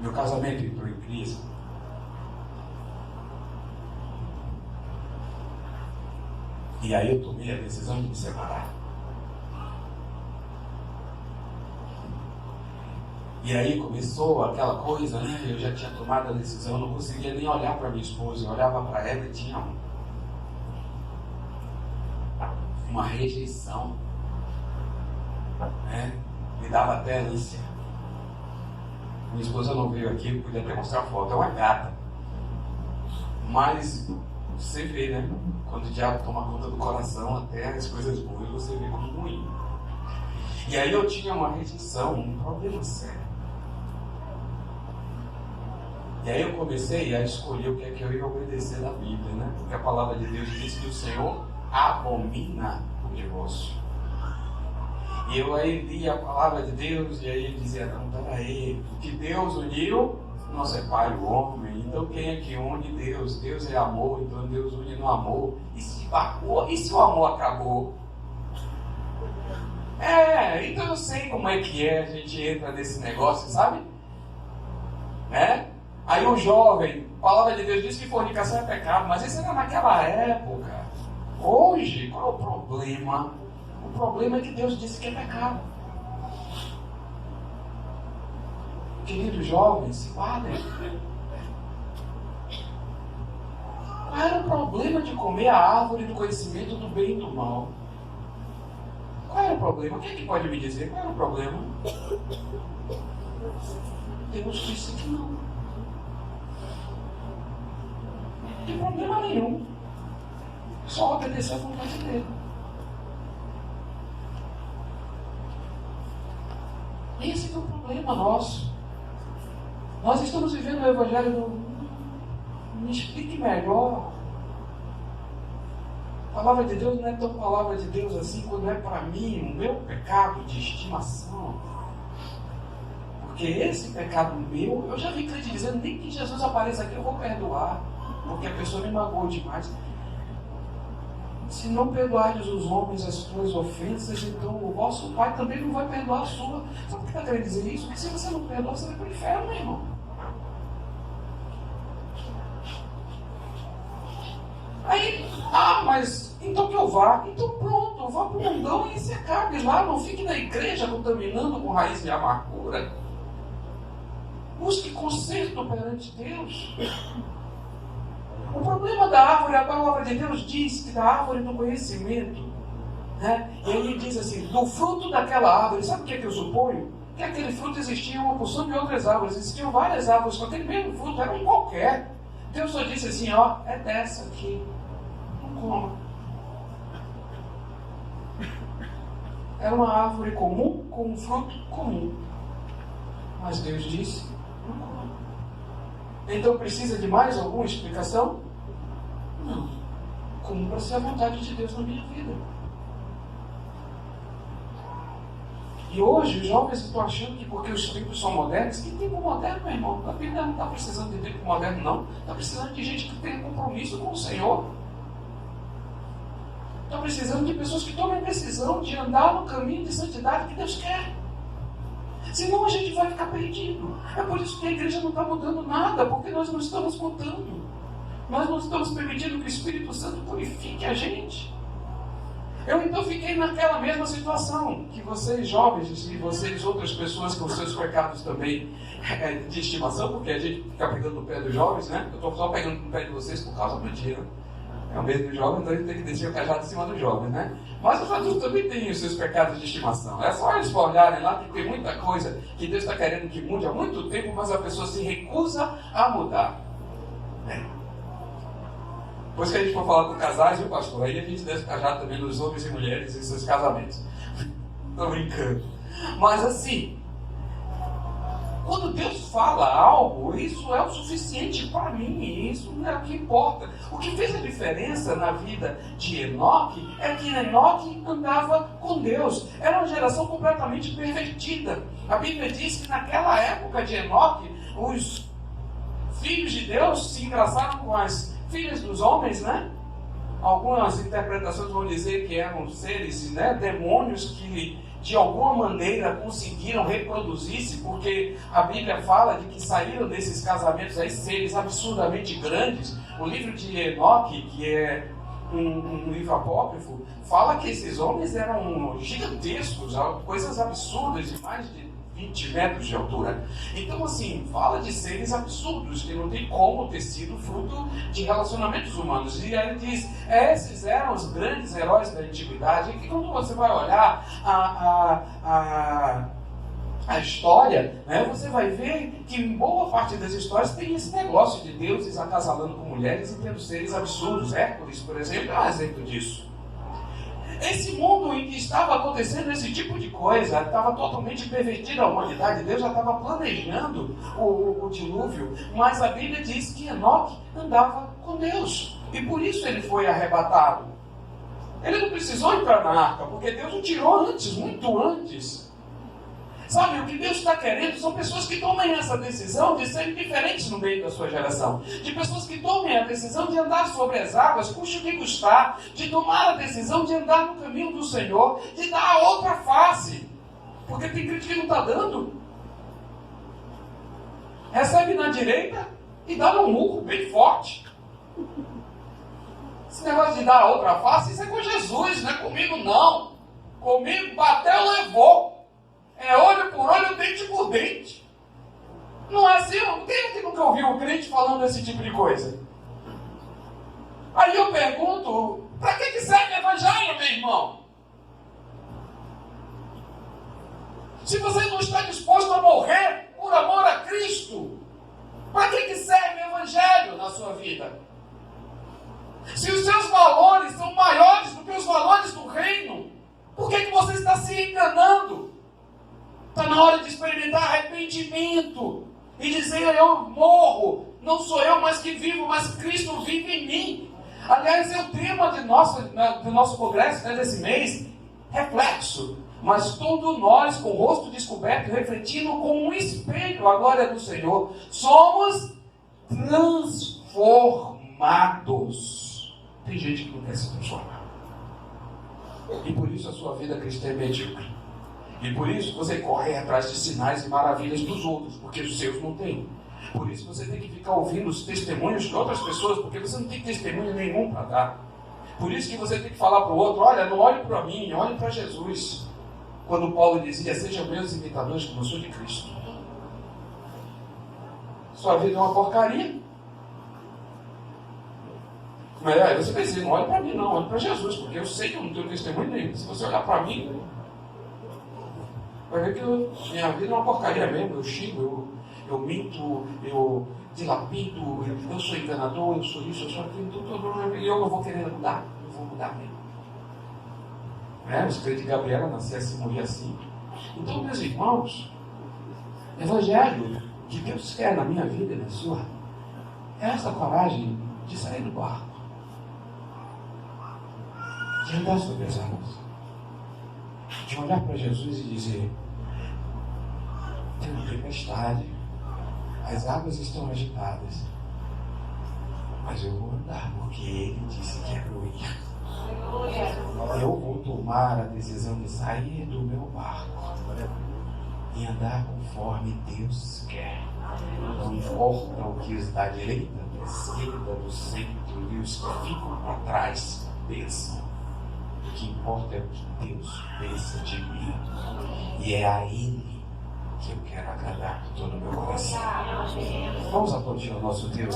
S2: Meu casamento entrou em crise. E aí eu tomei a decisão de me separar. E aí começou aquela coisa, né? Eu já tinha tomado a decisão, não conseguia nem olhar para minha esposa. Eu olhava para ela e tinha uma rejeição, né? Me dava até ânsia. Minha esposa não veio aqui, podia até mostrar foto, é uma gata. Mas você vê, né? Quando o diabo toma conta do coração, até as coisas boas você vê como ruim. E aí eu tinha uma rejeição, um problema sério. E aí eu comecei a escolher o que é que eu ia obedecer da Bíblia, né? Porque a palavra de Deus diz que o Senhor abomina o divórcio. E eu aí lia a palavra de Deus e aí ele dizia, não, peraí, o que Deus uniu, não separe o homem. Então quem é que une Deus? Deus é amor, então Deus une no amor. E se o amor acabou? Então eu sei como é que a gente entra nesse negócio, sabe? Aí o jovem, a palavra de Deus diz que fornicação é pecado, mas isso era naquela época. Hoje, qual é o problema? O problema é que Deus disse que é pecado. Queridos jovens, se guardem. Qual era o problema de comer a árvore do conhecimento do bem e do mal? Qual era o problema? Quem é que pode me dizer? Qual era o problema? Deus disse que não. Não tem problema nenhum. Só obedecer a vontade dele. Esse é o problema nosso. Nós estamos vivendo o Evangelho do... Me explique melhor. A palavra de Deus não é tão palavra de Deus assim quando é para mim o meu pecado de estimação. Porque esse pecado meu, eu já vi crente dizendo, nem que Jesus apareça aqui eu vou perdoar, porque a pessoa me magoou demais. Se não perdoares os homens as suas ofensas, então o vosso Pai também não vai perdoar a sua. Sabe o que está querendo dizer isso? Porque se você não perdoa, você vai para o inferno, meu irmão. Aí, mas então que eu vá. Então pronto, vá para o mundão e se acabe lá. Não fique na igreja contaminando com raiz de amargura. Busque conserto perante Deus. O problema da árvore, a palavra de Deus diz que da árvore do conhecimento, né? E ele diz assim, do fruto daquela árvore, sabe o que é que eu suponho? Que aquele fruto existia uma porção de outras árvores, existiam várias árvores com aquele mesmo fruto, era um qualquer. Deus só disse assim, é dessa aqui, não coma. Era uma árvore comum com um fruto comum. Mas Deus disse, não coma. Então precisa de mais alguma explicação? Não. Cumpra-se a vontade de Deus na minha vida. E hoje os jovens estão achando que porque os tempos são modernos, que tempo moderno, meu irmão? A Bíblia não está precisando de tempo moderno, não. Está precisando de gente que tenha compromisso com o Senhor. Está precisando de pessoas que tomem a decisão de andar no caminho de santidade que Deus quer. Senão a gente vai ficar perdido. É por isso que a igreja não está mudando nada, porque nós não estamos mudando. Nós não estamos permitindo que o Espírito Santo purifique a gente. Eu então fiquei naquela mesma situação que vocês jovens e vocês outras pessoas com seus pecados também de estimação, porque a gente fica pegando no pé dos jovens, né? Eu estou só pegando no pé de vocês por causa do mentira.
S1: É o mesmo jovem, então ele tem que descer o cajado em cima do jovem, né? Mas os adultos também têm os seus pecados de estimação. É só eles olharem lá que tem muita coisa que Deus está querendo que mude há muito tempo, mas a pessoa se recusa a mudar. Depois que a gente for falar com casais, viu, pastor? Aí a gente desce o cajado também nos homens e mulheres em seus casamentos. Tô brincando. Mas assim, quando Deus fala algo, isso é o suficiente para mim, isso não é o que importa. O que fez a diferença na vida de Enoque é que Enoque andava com Deus. Era uma geração completamente pervertida. A Bíblia diz que naquela época de Enoque, os filhos de Deus se engraçaram com as filhas dos homens, né? Algumas interpretações vão dizer que eram seres, né, demônios que de alguma maneira conseguiram reproduzir-se, porque a Bíblia fala de que saíram desses casamentos aí seres absurdamente grandes. O livro de Enoque, que é um livro apócrifo, fala que esses homens eram gigantescos, coisas absurdas de mais de 20 metros de altura. Então, assim, fala de seres absurdos, que não tem como ter sido fruto de relacionamentos humanos. E ele diz, esses eram os grandes heróis da antiguidade. E que quando você vai olhar a história, né, você vai ver que em boa parte das histórias tem esse negócio de deuses acasalando com mulheres e tendo seres absurdos. Hércules, por exemplo, é um exemplo disso. Esse mundo em que estava acontecendo esse tipo de coisa, estava totalmente pervertida a humanidade. Deus já estava planejando o dilúvio, mas a Bíblia diz que Enoque andava com Deus, e por isso ele foi arrebatado. Ele não precisou entrar na arca, porque Deus o tirou antes, muito antes. Sabe, o que Deus está querendo são pessoas que tomem essa decisão de serem diferentes no meio da sua geração. De pessoas que tomem a decisão de andar sobre as águas, custe o que custar. De tomar a decisão de andar no caminho do Senhor, de dar a outra face. Porque tem crente que não está dando. Recebe na direita e dá um murro bem forte. Esse negócio de dar a outra face, isso é com Jesus, não é comigo não. Comigo bateu, levou. É olho por olho, dente por dente. Não é assim? Quem é que nunca ouviu o crente falando esse tipo de coisa? Aí eu pergunto, para que serve o evangelho, meu irmão? Se você não está disposto a morrer por amor a Cristo, para que serve o evangelho na sua vida? Se os seus valores são maiores do que os valores do reino, por que você está se enganando? Está na hora de experimentar arrependimento e dizer, eu morro, não sou eu mais que vivo, mas Cristo vive em mim. Aliás, é o tema do nosso congresso, né, desse mês, reflexo. Mas todos nós, com o rosto descoberto, refletindo com um espelho a glória do Senhor, somos transformados. Tem gente que não quer se transformar. E por isso a sua vida cristã é medíocre. E por isso você corre atrás de sinais e maravilhas dos outros, porque os seus não têm. Por isso você tem que ficar ouvindo os testemunhos de outras pessoas, porque você não tem testemunho nenhum para dar. Por isso que você tem que falar para o outro, olha, não olhe para mim, olhe para Jesus. Quando Paulo dizia, sejam meus imitadores como eu sou de Cristo. Sua vida é uma porcaria. Mas aí você pensa, não olhe para mim não, olhe para Jesus, porque eu sei que eu não tenho testemunho nenhum. Se você olhar para mim, vai ver que minha vida é uma porcaria mesmo. Eu xingo, eu minto, eu dilapido, eu sou enganador, eu sou isso, eu sou aquilo, e eu não vou querer mudar, não vou mudar mesmo. O segredo de Gabriela nascer assim, morrer assim. Então, meus irmãos, evangelho que Deus quer na minha vida e na sua é essa coragem de sair do barco, de andar sobre as águas, de olhar para Jesus e dizer, tem uma tempestade, as águas estão agitadas, mas eu vou andar porque Ele disse que é para eu ir. Eu vou tomar a decisão de sair do meu barco e andar conforme Deus quer. Não importa o que os da direita, da esquerda, do centro e os que ficam para trás pensam. O que importa é o que Deus pensa de mim. E é a Ele que eu quero agradar com todo o meu coração. Vamos aplaudir o nosso Deus.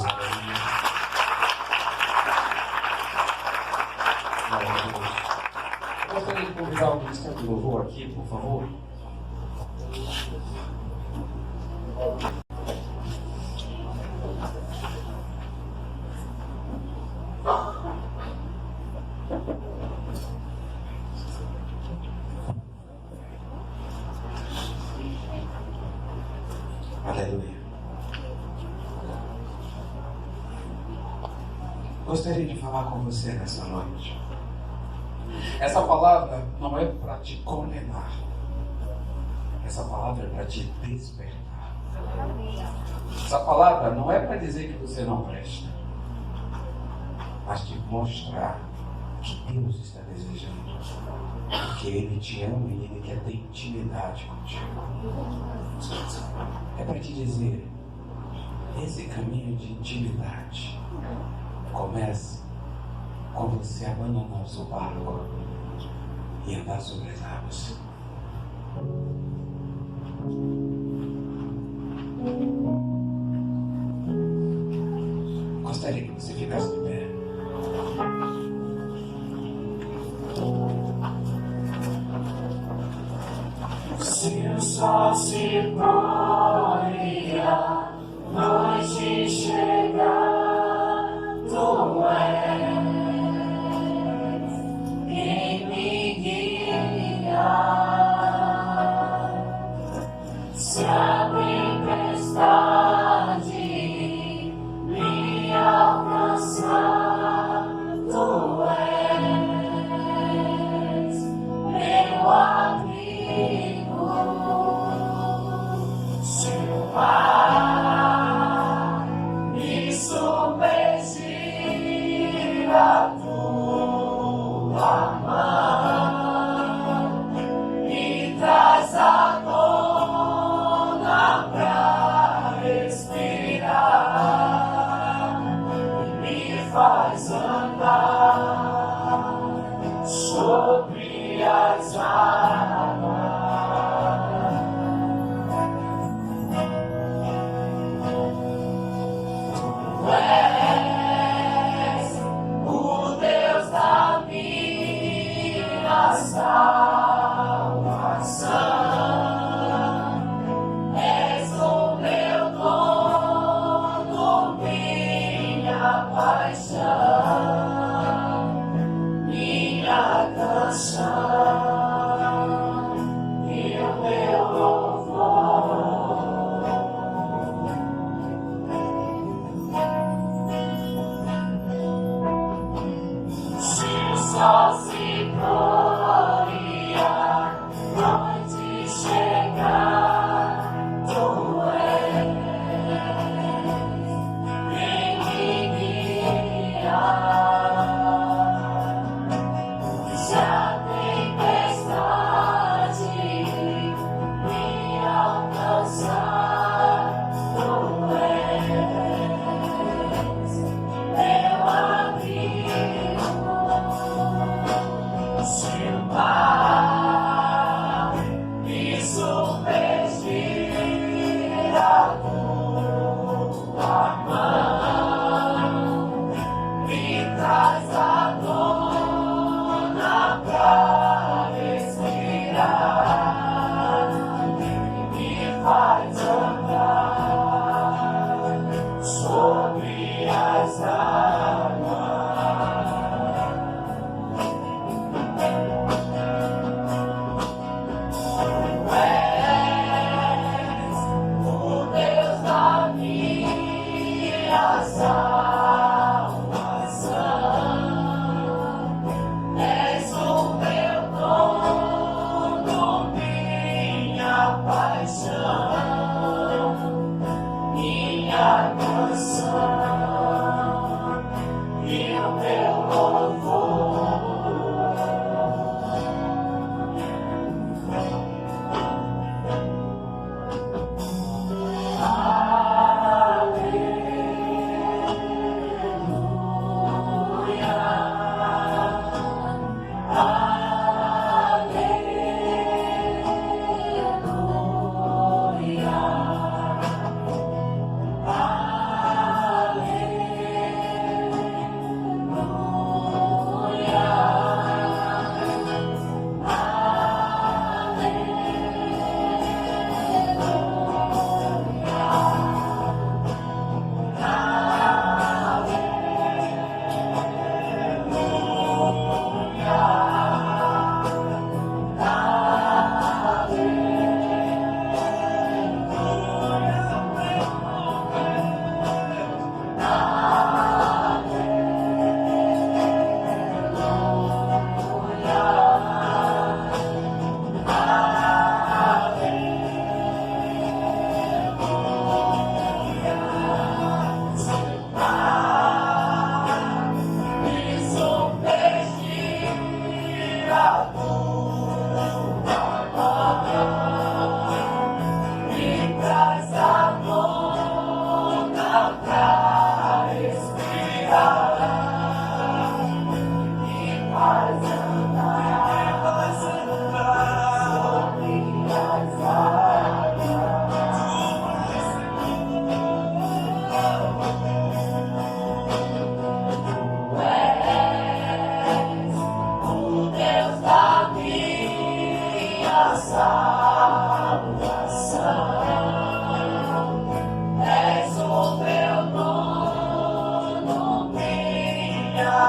S2: Gostaria de convidar o ministério do louvor aqui, por favor. Aleluia. Gostaria de falar com você nessa noite. Essa palavra não é para te condenar. Essa palavra é para te despertar. Essa palavra não é para dizer que você não presta, mas te mostrar que Deus está desejando. Porque Ele te ama e Ele quer ter intimidade contigo. É para te dizer, esse caminho de intimidade começa com você abandonar o seu barco e andar sobre as águas. Gostaria que você ficasse de pé.
S3: Se o sol se põe, a noite chegar, tu és quem me guia. Se a tempestade me alcançar, tu és meu abrigo. Se o mar me submergir, a tua mão me traz à tona pra respirar e me faz andar sobre as águas. Tu és o Deus da minha salvação. És o meu dono, minha paixão, minha canção e o meu louvor. Se o sol se pôr e a noite chegar, tu és quem me guia. Se a tempestade me alcançar, tu és meu abrigo. Se o mar me submergir, a tua mão me traz à tona pra respirar e me faz andar sobre as águas. Tu és o Deus da minha salvação. És o meu dono, minha paixão, minha canção e o meu louvor. Aleluia.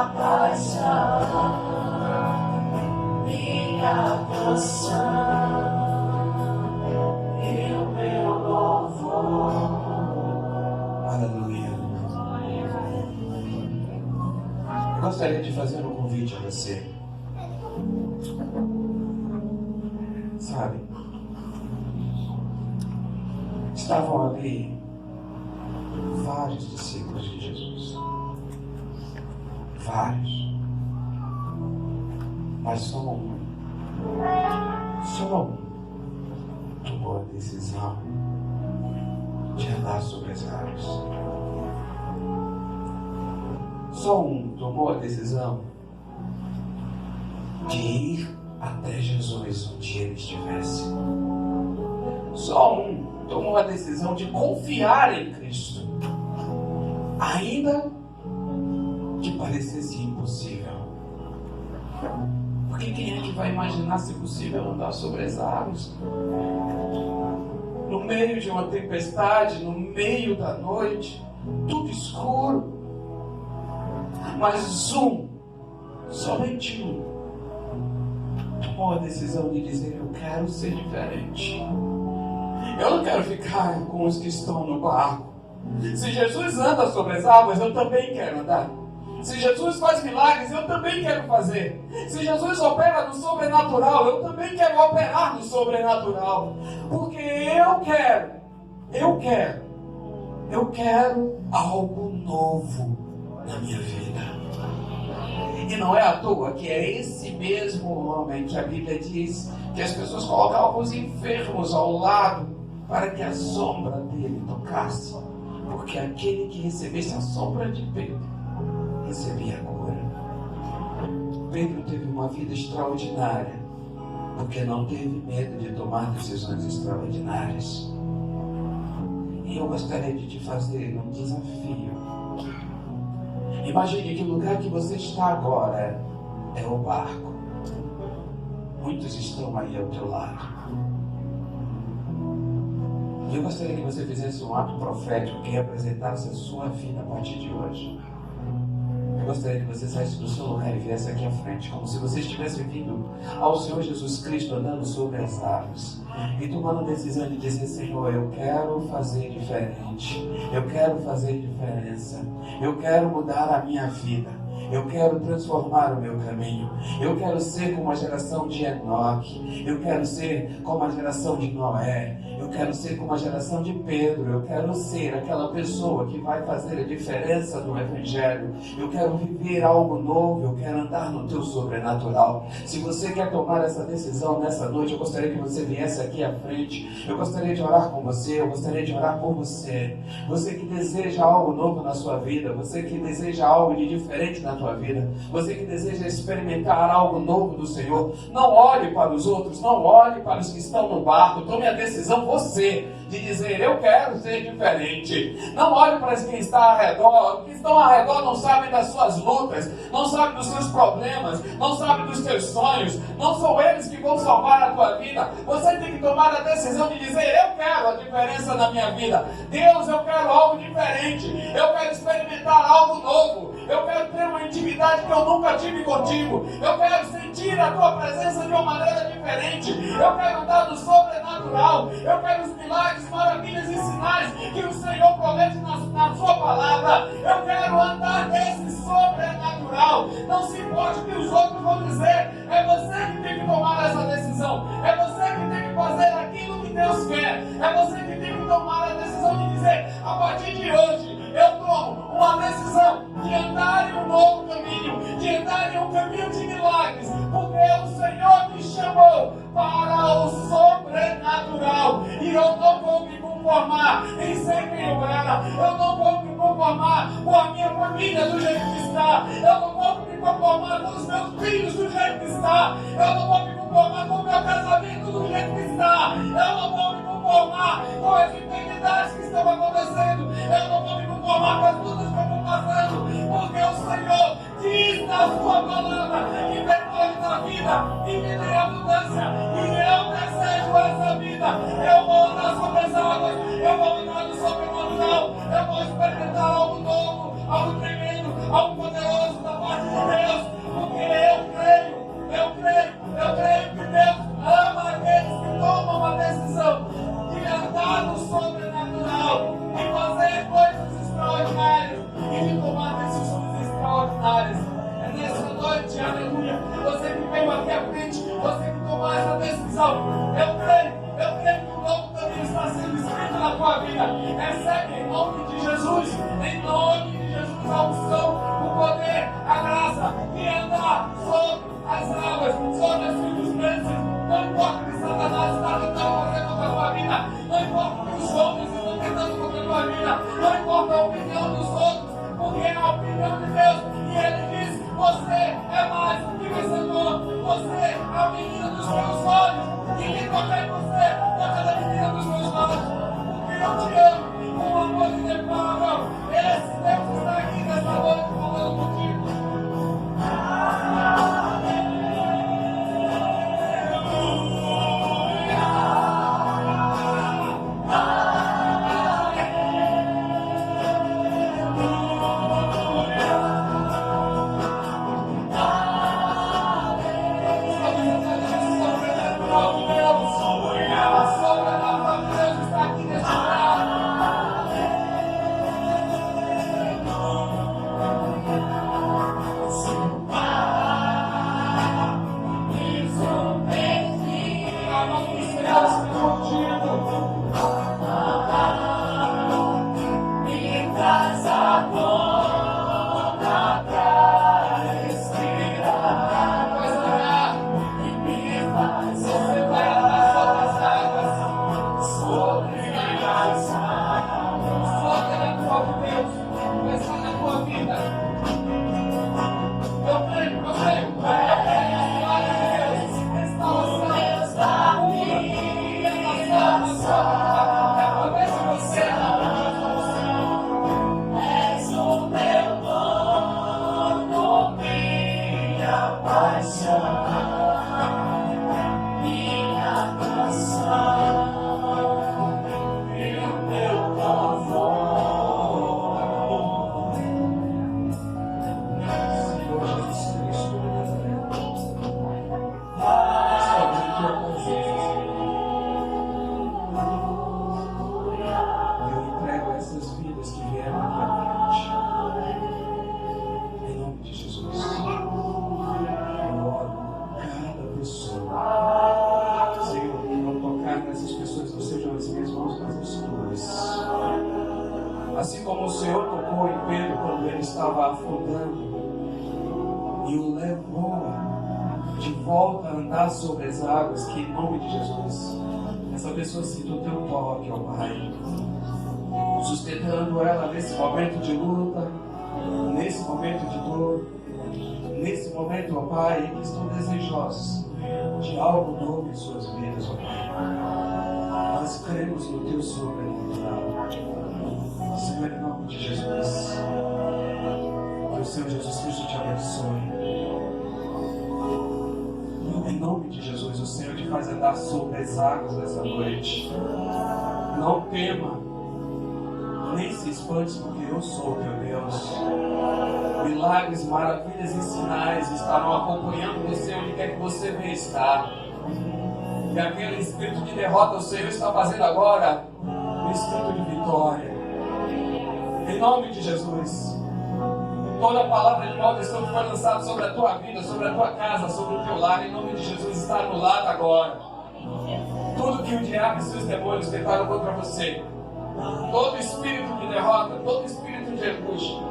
S3: minha paixão, minha canção e o meu louvor.
S2: Aleluia. Eu gostaria de fazer um convite a você. Sabe? Estavam ali vários discípulos de Jesus. Vários. Mas só um tomou a decisão de andar sobre as águas. Só um tomou a decisão de ir até Jesus onde ele estivesse. Só um tomou a decisão de confiar em Cristo, ainda que parecesse impossível. Porque quem é que vai imaginar se possível andar sobre as águas? No meio de uma tempestade, no meio da noite, tudo escuro. Mas somente um, tomou a decisão de dizer: eu quero ser diferente. Eu não quero ficar com os que estão no barco. Se Jesus anda sobre as águas, eu também quero andar. Se Jesus faz milagres, eu também quero fazer. Se Jesus opera no sobrenatural, eu também quero operar no sobrenatural. Porque eu quero algo novo na minha vida. E não é à toa que é esse mesmo homem que a Bíblia diz que as pessoas colocavam os enfermos ao lado para que a sombra dele tocasse. Porque aquele que recebesse a sombra de Pedro recebia a cura. Pedro teve uma vida extraordinária porque não teve medo de tomar decisões extraordinárias. E eu gostaria de te fazer um desafio. Imagine que o lugar que você está agora é o barco. Muitos estão aí ao teu lado. E eu gostaria que você fizesse um ato profético que representasse a sua vida a partir de hoje. Eu gostaria que você saísse do seu lugar e viesse aqui à frente, como se você estivesse vindo ao Senhor Jesus Cristo andando sobre as águas e tomando a decisão de dizer: Senhor, eu quero fazer diferente, eu quero fazer diferença, eu quero mudar a minha vida, eu quero transformar o meu caminho, eu quero ser como a geração de Enoque, eu quero ser como a geração de Noé, eu quero ser como a geração de Pedro, eu quero ser aquela pessoa que vai fazer a diferença no Evangelho, eu quero viver algo novo, eu quero andar no teu sobrenatural. Se você quer tomar essa decisão nessa noite, eu gostaria que você viesse aqui à frente, eu gostaria de orar com você, eu gostaria de orar por você. Você que deseja algo novo na sua vida, você que deseja algo de diferente na tua vida, você que deseja experimentar algo novo do Senhor, não olhe para os outros, não olhe para os que estão no barco, tome a decisão você de dizer: eu quero ser diferente. Não olhe para quem está ao redor. Os que estão ao redor não sabem das suas lutas, não sabem dos seus problemas, não sabem dos teus sonhos. Não são eles que vão salvar a tua vida. Você tem que tomar a decisão de dizer: eu quero a diferença na minha vida. Deus, eu quero algo diferente, eu quero experimentar algo novo, eu quero ter uma intimidade que eu nunca tive contigo, eu quero sentir a tua presença de uma maneira diferente, eu quero andar no sobrenatural, eu quero os milagres, maravilhas e sinais que o Senhor promete na sua palavra. Eu quero andar nesse sobrenatural. Não se importe o que os outros vão dizer, é você que tem que tomar essa decisão, é você que tem que fazer aquilo que Deus quer, é você que tem que tomar a decisão de dizer: a partir de hoje eu tomo uma decisão de andar em um novo caminho, de andar em um caminho de milagres, porque o Senhor me chamou para o sobrenatural e eu não vou me conformar em ser quem eu era, eu não vou me conformar com a minha família do jeito que está, eu não vou me conformar com os meus filhos do jeito que está, eu não vou me conformar com o meu casamento do jeito que está, eu não vou me conformar com as enfermidades que estão acontecendo, eu não vou me conformar com as lutas que eu estou passando, porque o Senhor diz na sua palavra que depois da vida e que tem abundância, e eu desejo essa vida. Eu vou andar sobre as águas, eu vou andar no sobrenatural, eu vou experimentar algo novo, algo tremendo, algo poderoso da parte de estava afundando e o levou de volta a andar sobre as águas, que em nome de Jesus, essa pessoa sinta o teu toque, ó Pai, sustentando ela nesse momento de luta, nesse momento de dor, nesse momento, ó Pai, em que estão desejosos de algo novo em suas vidas, ó Pai. Nós cremos no teu sobrenatural. Senhor, em nome de Jesus, que o Senhor Jesus Cristo te abençoe. Em nome de Jesus, o Senhor te faz andar sobre as águas nessa noite. Não tema, nem se espante, porque eu sou o teu Deus. Milagres, maravilhas e sinais estarão acompanhando você onde quer que você venha estar. E aquele espírito de derrota o Senhor está fazendo agora um espírito de vitória. Em nome de Jesus, toda palavra de maldição que foi lançada sobre a tua vida, sobre a tua casa, sobre o teu lar, em nome de Jesus, está anulado agora. Tudo que o diabo e seus demônios tentaram contra você, todo espírito de derrota, todo espírito de angústia,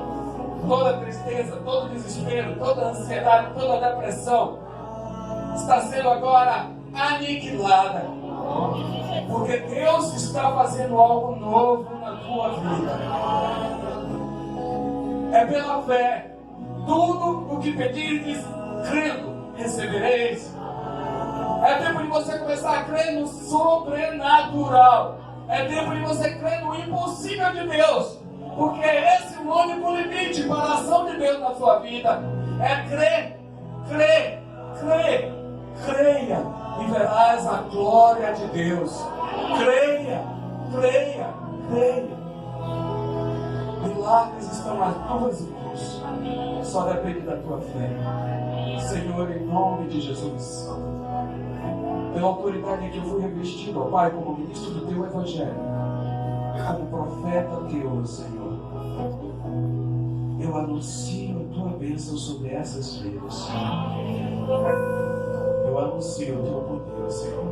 S2: toda tristeza, todo desespero, toda ansiedade, toda depressão, está sendo agora aniquilada. Porque Deus está fazendo algo novo na tua vida. É pela fé. Tudo o que pedirdes, crendo, recebereis. É tempo de você começar a crer no sobrenatural. É tempo de você crer no impossível de Deus. Porque é esse o único limite para a ação de Deus na sua vida. É crer, crer, crer. Creia e verás a glória de Deus. Creia, creia, creia. Milagres estão nas tuas mãos. Só depende da tua fé. Senhor, em nome de Jesus, pela autoridade que eu fui revestido, ó Pai, como ministro do teu Evangelho, como profeta teu, Senhor, eu anuncio a tua bênção sobre essas vidas. Eu anuncio o teu poder, Senhor,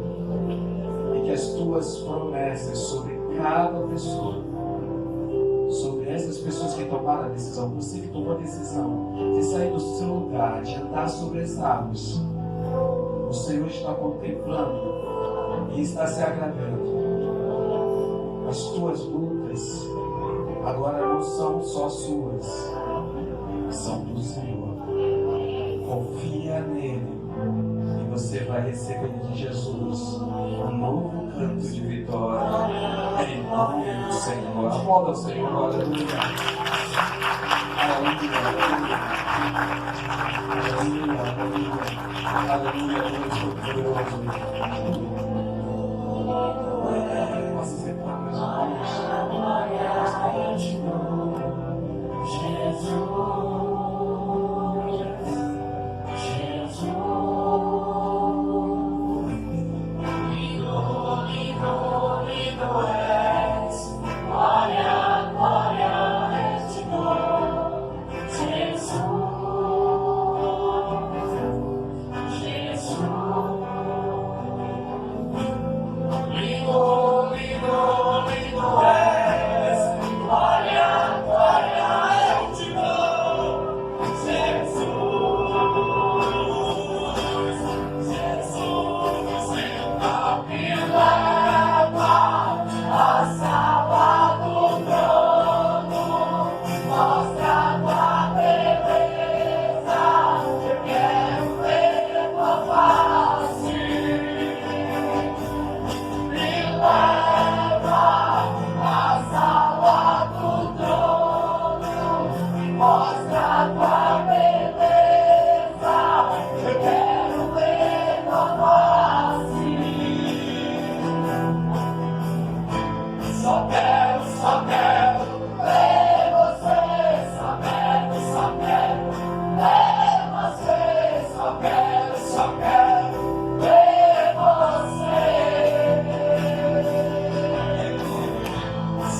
S2: e que as tuas promessas sobre cada pessoa, sobre essas pessoas que tomaram a decisão, você que tomou a decisão de sair do seu lugar, de andar sobre as águas, o Senhor está contemplando e está se agradando. As tuas lutas agora não são só suas, são do Senhor. Confia nele e você vai receber de Jesus um novo canto de vitória em nome do Senhor. Aplauda o Senhor, aleluia. Aleluia, aleluia, aleluia, aleluia, Deus poderoso. Posso sentar, meus irmãos? Jesus.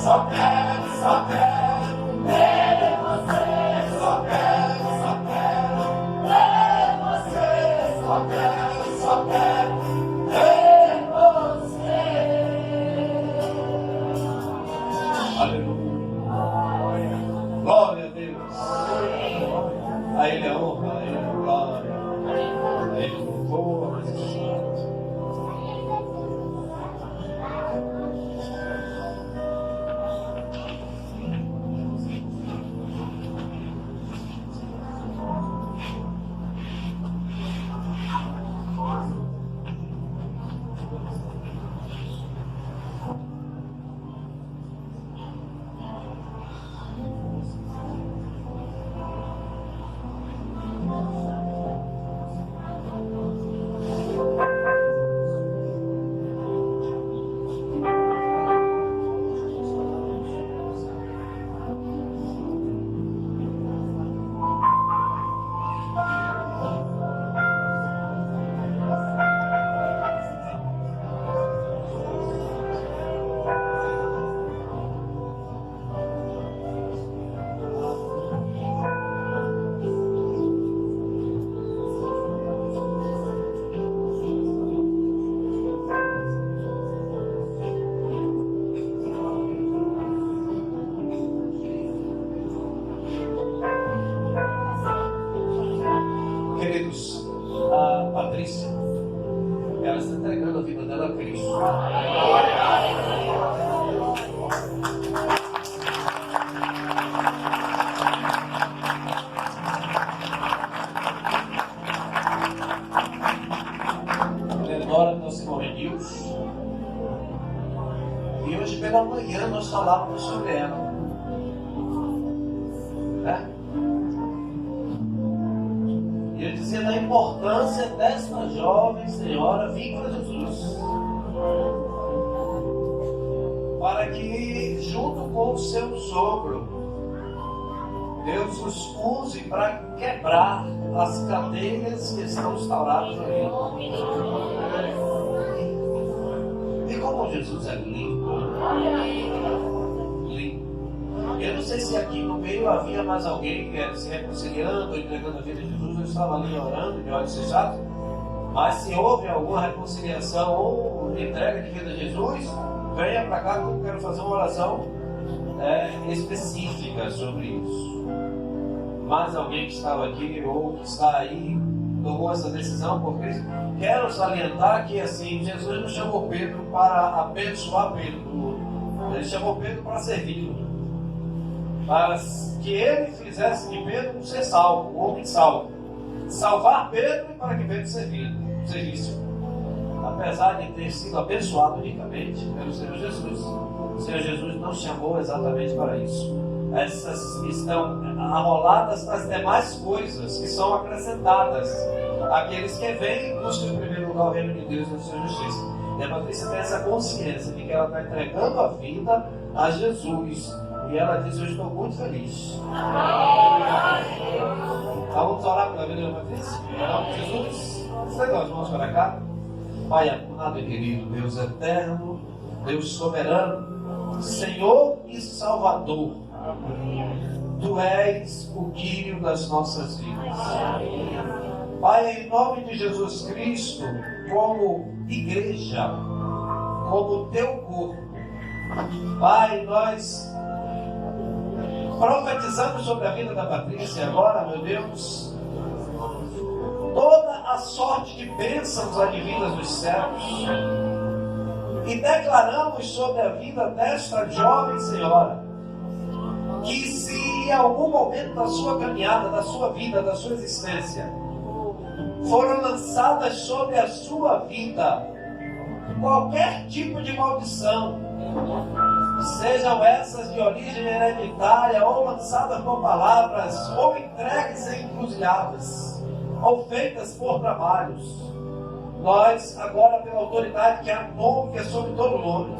S2: Só quero ver você, só quero
S4: A Ele a honra, a Ele a glória, a Ele o louvor, a majestade. Queridos, a Patrícia, ela está entregando a vida dela a Cristo. Ela é nora do Simone News. E hoje pela manhã nós falávamos sobre ela. Né? E eu dizia da importância desta jovem senhora vir para Jesus. Para que, junto com o seu sogro, Deus os use para quebrar as cadeias que estão instauradas ali. E como Jesus é lindo. Lindo. Eu não sei se aqui no meio havia mais alguém se reconciliando, entregando a vida a Jesus. Eu estava ali orando, de olhos fechados. Mas se houve alguma reconciliação ou entrega de vida a Jesus, venha para cá que eu quero fazer uma oração específica sobre isso. Mais alguém que estava aqui ou que está aí tomou essa decisão por Cristo? Quero salientar que assim, Jesus não chamou Pedro para abençoar Pedro. Ele chamou Pedro para servi-lo. Para que ele fizesse de Pedro um ser salvo, um homem salvo. Salvar Pedro e para que Pedro servisse. Apesar de ter sido abençoado unicamente pelo Senhor Jesus, o Senhor Jesus não chamou exatamente para isso. Essas estão arroladas nas demais coisas que são acrescentadas àqueles que vêm e buscam em primeiro lugar o reino de Deus e a sua justiça. E a Patrícia tem essa consciência de que ela está entregando a vida a Jesus. E ela diz: eu estou muito feliz. Vamos orar pela vida da Patrícia? Jesus, estenda as mãos para cá. Pai amado e querido, Deus eterno, Deus soberano, Senhor e Salvador, Tu és o guio das nossas vidas. Pai, em nome de Jesus Cristo, como igreja, como Teu corpo, Pai, nós profetizamos sobre a vida da Patrícia agora, meu Deus, toda a sorte de bênçãos advindas dos céus, e declaramos sobre a vida desta jovem senhora, que se em algum momento da sua caminhada, da sua vida, da sua existência, foram lançadas sobre a sua vida qualquer tipo de maldição, sejam essas de origem hereditária, ou lançadas por palavras, ou entregues em encruzilhadas, ou feitas por trabalhos, nós agora, pela autoridade que há nome, que é sobre todo nome,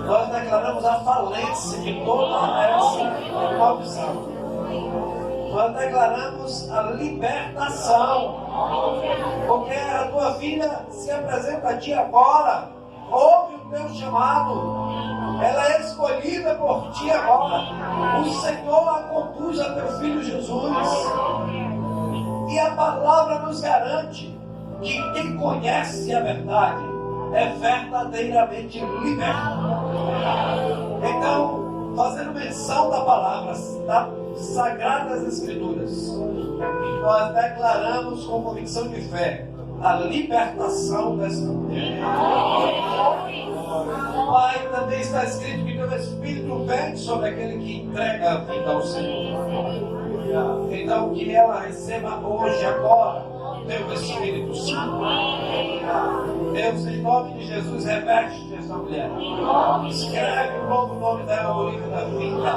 S4: nós declaramos a falência de toda essa maldição. Nós declaramos a libertação, porque a tua filha se apresenta a ti agora, ouve o teu chamado, ela é escolhida por ti agora, o Senhor a conduz a teu filho Jesus, e a palavra nos garante que quem conhece a verdade é verdadeiramente liberto. Então, fazendo menção da palavra, Sagradas Escrituras, nós declaramos com convicção de fé a libertação dessa mulher. Pai, também está escrito que teu Espírito vem sobre aquele que entrega a vida ao Senhor. Então que ela receba hoje, agora, teu Espírito Santo. Deus, em nome de Jesus, reveste essa mulher. Escreve o novo nome dela no livro da vida.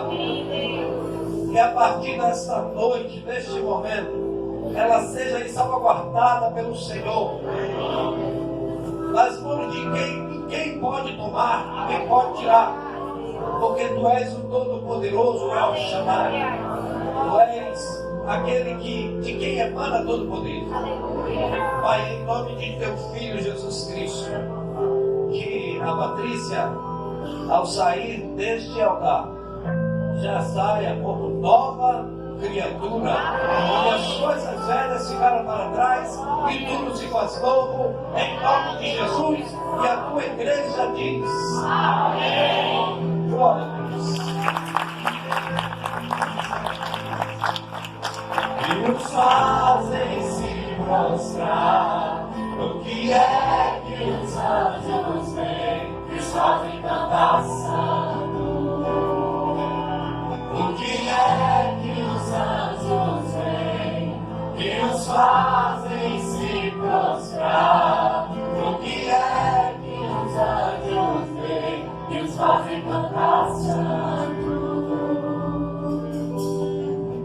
S4: Que a partir desta noite, deste momento, ela seja salvaguardada pelo Senhor. Das mãos de quem ninguém pode tomar, ninguém pode tirar. Porque tu és o Todo-Poderoso, El Shaddai. Tu és aquele de quem emana todo o poder. Pai, em nome de teu Filho Jesus Cristo, que a Patrícia, ao sair deste altar, já saia como nova criatura, e as coisas velhas ficaram para trás e tudo se faz novo, em nome de Jesus. E a tua igreja diz: amém. Glória a Deus. E os fazem se prostrar. O que é que os anjos veem? E os fazem cantar santo. O que é que os anjos veem? Que os fazem se prostrar. O que é que os anjos veem? Que os fazem cantar santo.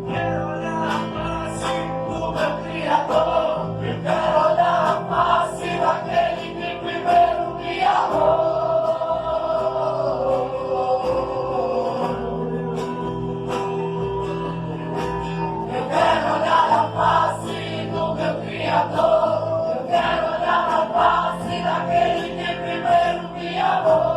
S4: Quero olhar a face do meu Criador. Eu quero olhar a face daquele que primeiro me amou. Eu quero olhar a face do meu Criador. Eu quero olhar a face daquele que primeiro me amou.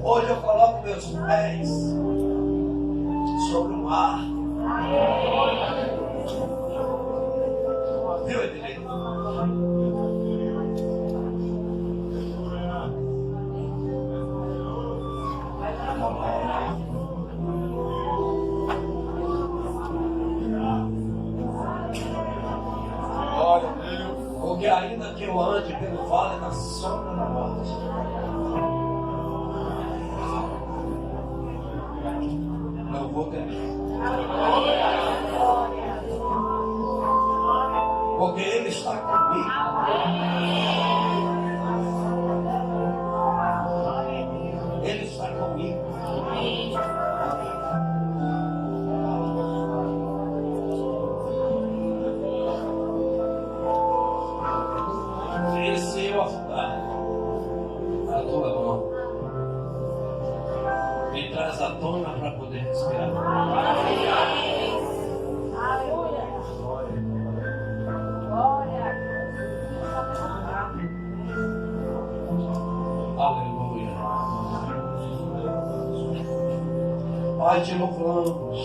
S4: Hoje eu coloco meus pés sobre o mar. Viu, Edilene? Aleluia. Pai, te louvamos.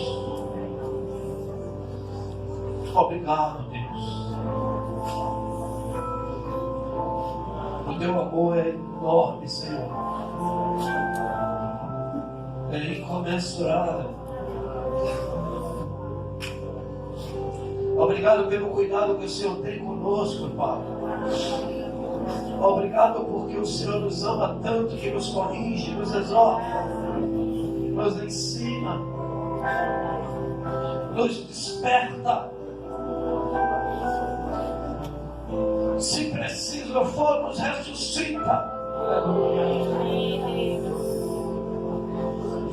S4: Obrigado, Deus. O teu amor é enorme, Senhor. É incomensurável. Obrigado pelo cuidado que o Senhor tem conosco, Pai. Obrigado porque o Senhor nos ama tanto que nos corrige, nos exorta, nos ensina, nos desperta. Se preciso for, nos ressuscita.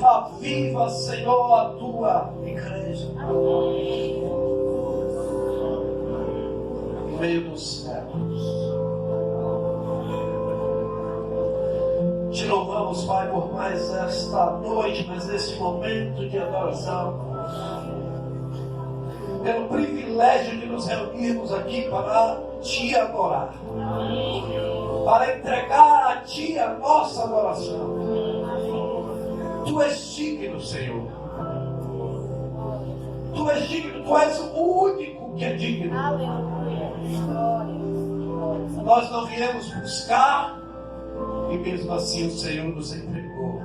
S4: Aviva, Senhor, a tua igreja no meio dos céus. Te louvamos, Pai, por mais esta noite, mais este momento de adoração, pelo privilégio de nos reunirmos aqui para Te adorar, para entregar a Ti a nossa adoração. Tu és digno, Senhor. Tu és digno, Tu és o único que é digno. Nós não viemos buscar, e mesmo assim o Senhor nos entregou.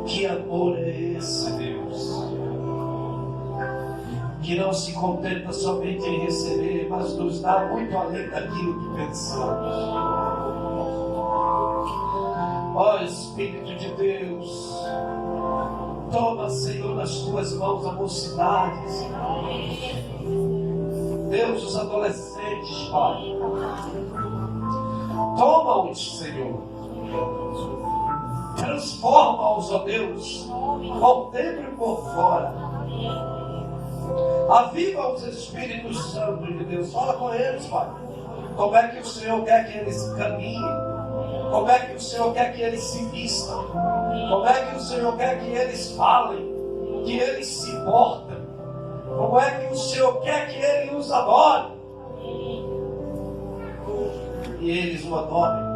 S4: Que amor é esse, Deus? Que não se contenta somente em receber, mas nos dá muito além daquilo que pensamos. Ó Espírito de Deus, toma, Senhor, nas tuas mãos a mocidade, Deus, os adolescentes, Pai. Toma-os, Senhor. Transforma-os, ó Deus, por dentro e por fora. Aviva os Espíritos Santos de Deus. Fala com eles, Pai. Como é que o Senhor quer que eles caminhem? Como é que o Senhor quer que eles se vistam? Como é que o Senhor quer que eles falem? Que eles se portem? Como é que o Senhor quer que eles os adorem? E eles o adorem.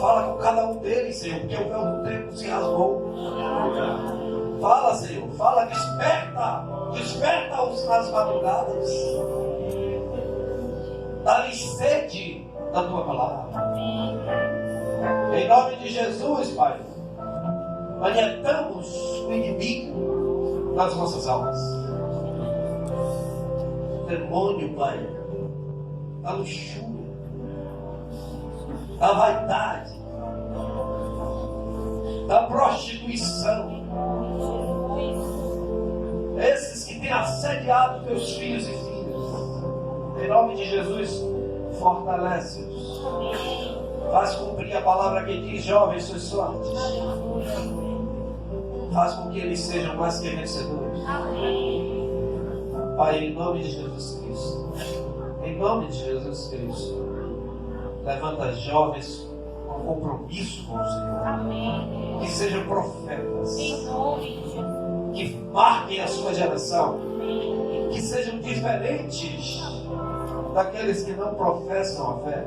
S4: Fala com cada um deles, Senhor, porque o véu do tempo se rasgou. Fala, Senhor, fala, desperta-os nas madrugadas. Dá-lhes sede da Tua palavra. Em nome de Jesus, Pai, manietamos o inimigo nas nossas almas. Demônio, Pai, da luxúria, da vaidade, da prostituição, esses que têm assediado teus filhos e filhas, em nome de Jesus, fortalece-os, faz cumprir a palavra que diz: jovens, sois fortes, faz com que eles sejam mais que vencedores. Pai, em nome de Jesus Cristo, em nome de Jesus Cristo, levanta jovens com compromisso com o Senhor, que sejam profetas, que marquem a sua geração, que sejam diferentes daqueles que não professam a fé,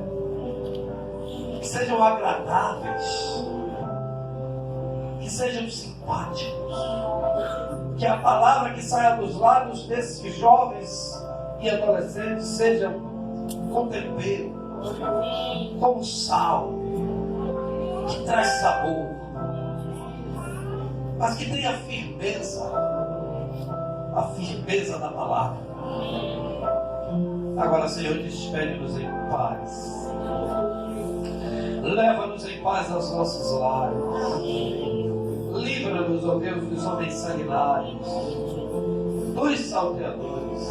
S4: que sejam agradáveis, que sejam simpáticos, que a palavra que saia dos lábios desses jovens e adolescentes seja com tempero, como sal, que traz sabor, mas que tenha a firmeza da palavra. Agora, Senhor, despede-nos em paz. Leva-nos em paz aos nossos lares. Livra-nos, ó Deus, dos homens sanguinários, dos salteadores,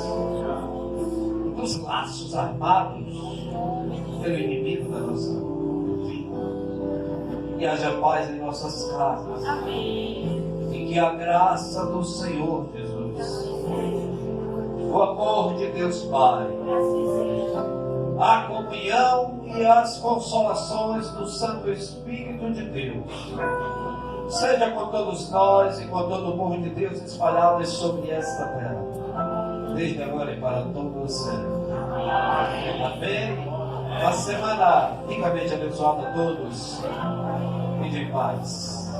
S4: dos laços armados pelo inimigo da nossa vida. E haja paz em nossas casas. E que a graça do Senhor Jesus, o amor de Deus Pai, a comunhão e as consolações do Santo Espírito de Deus seja com todos nós e com todo o povo de Deus espalhados sobre esta terra, desde agora e para todo o sempre. Amém Uma semana ricamente abençoada a todos e de paz.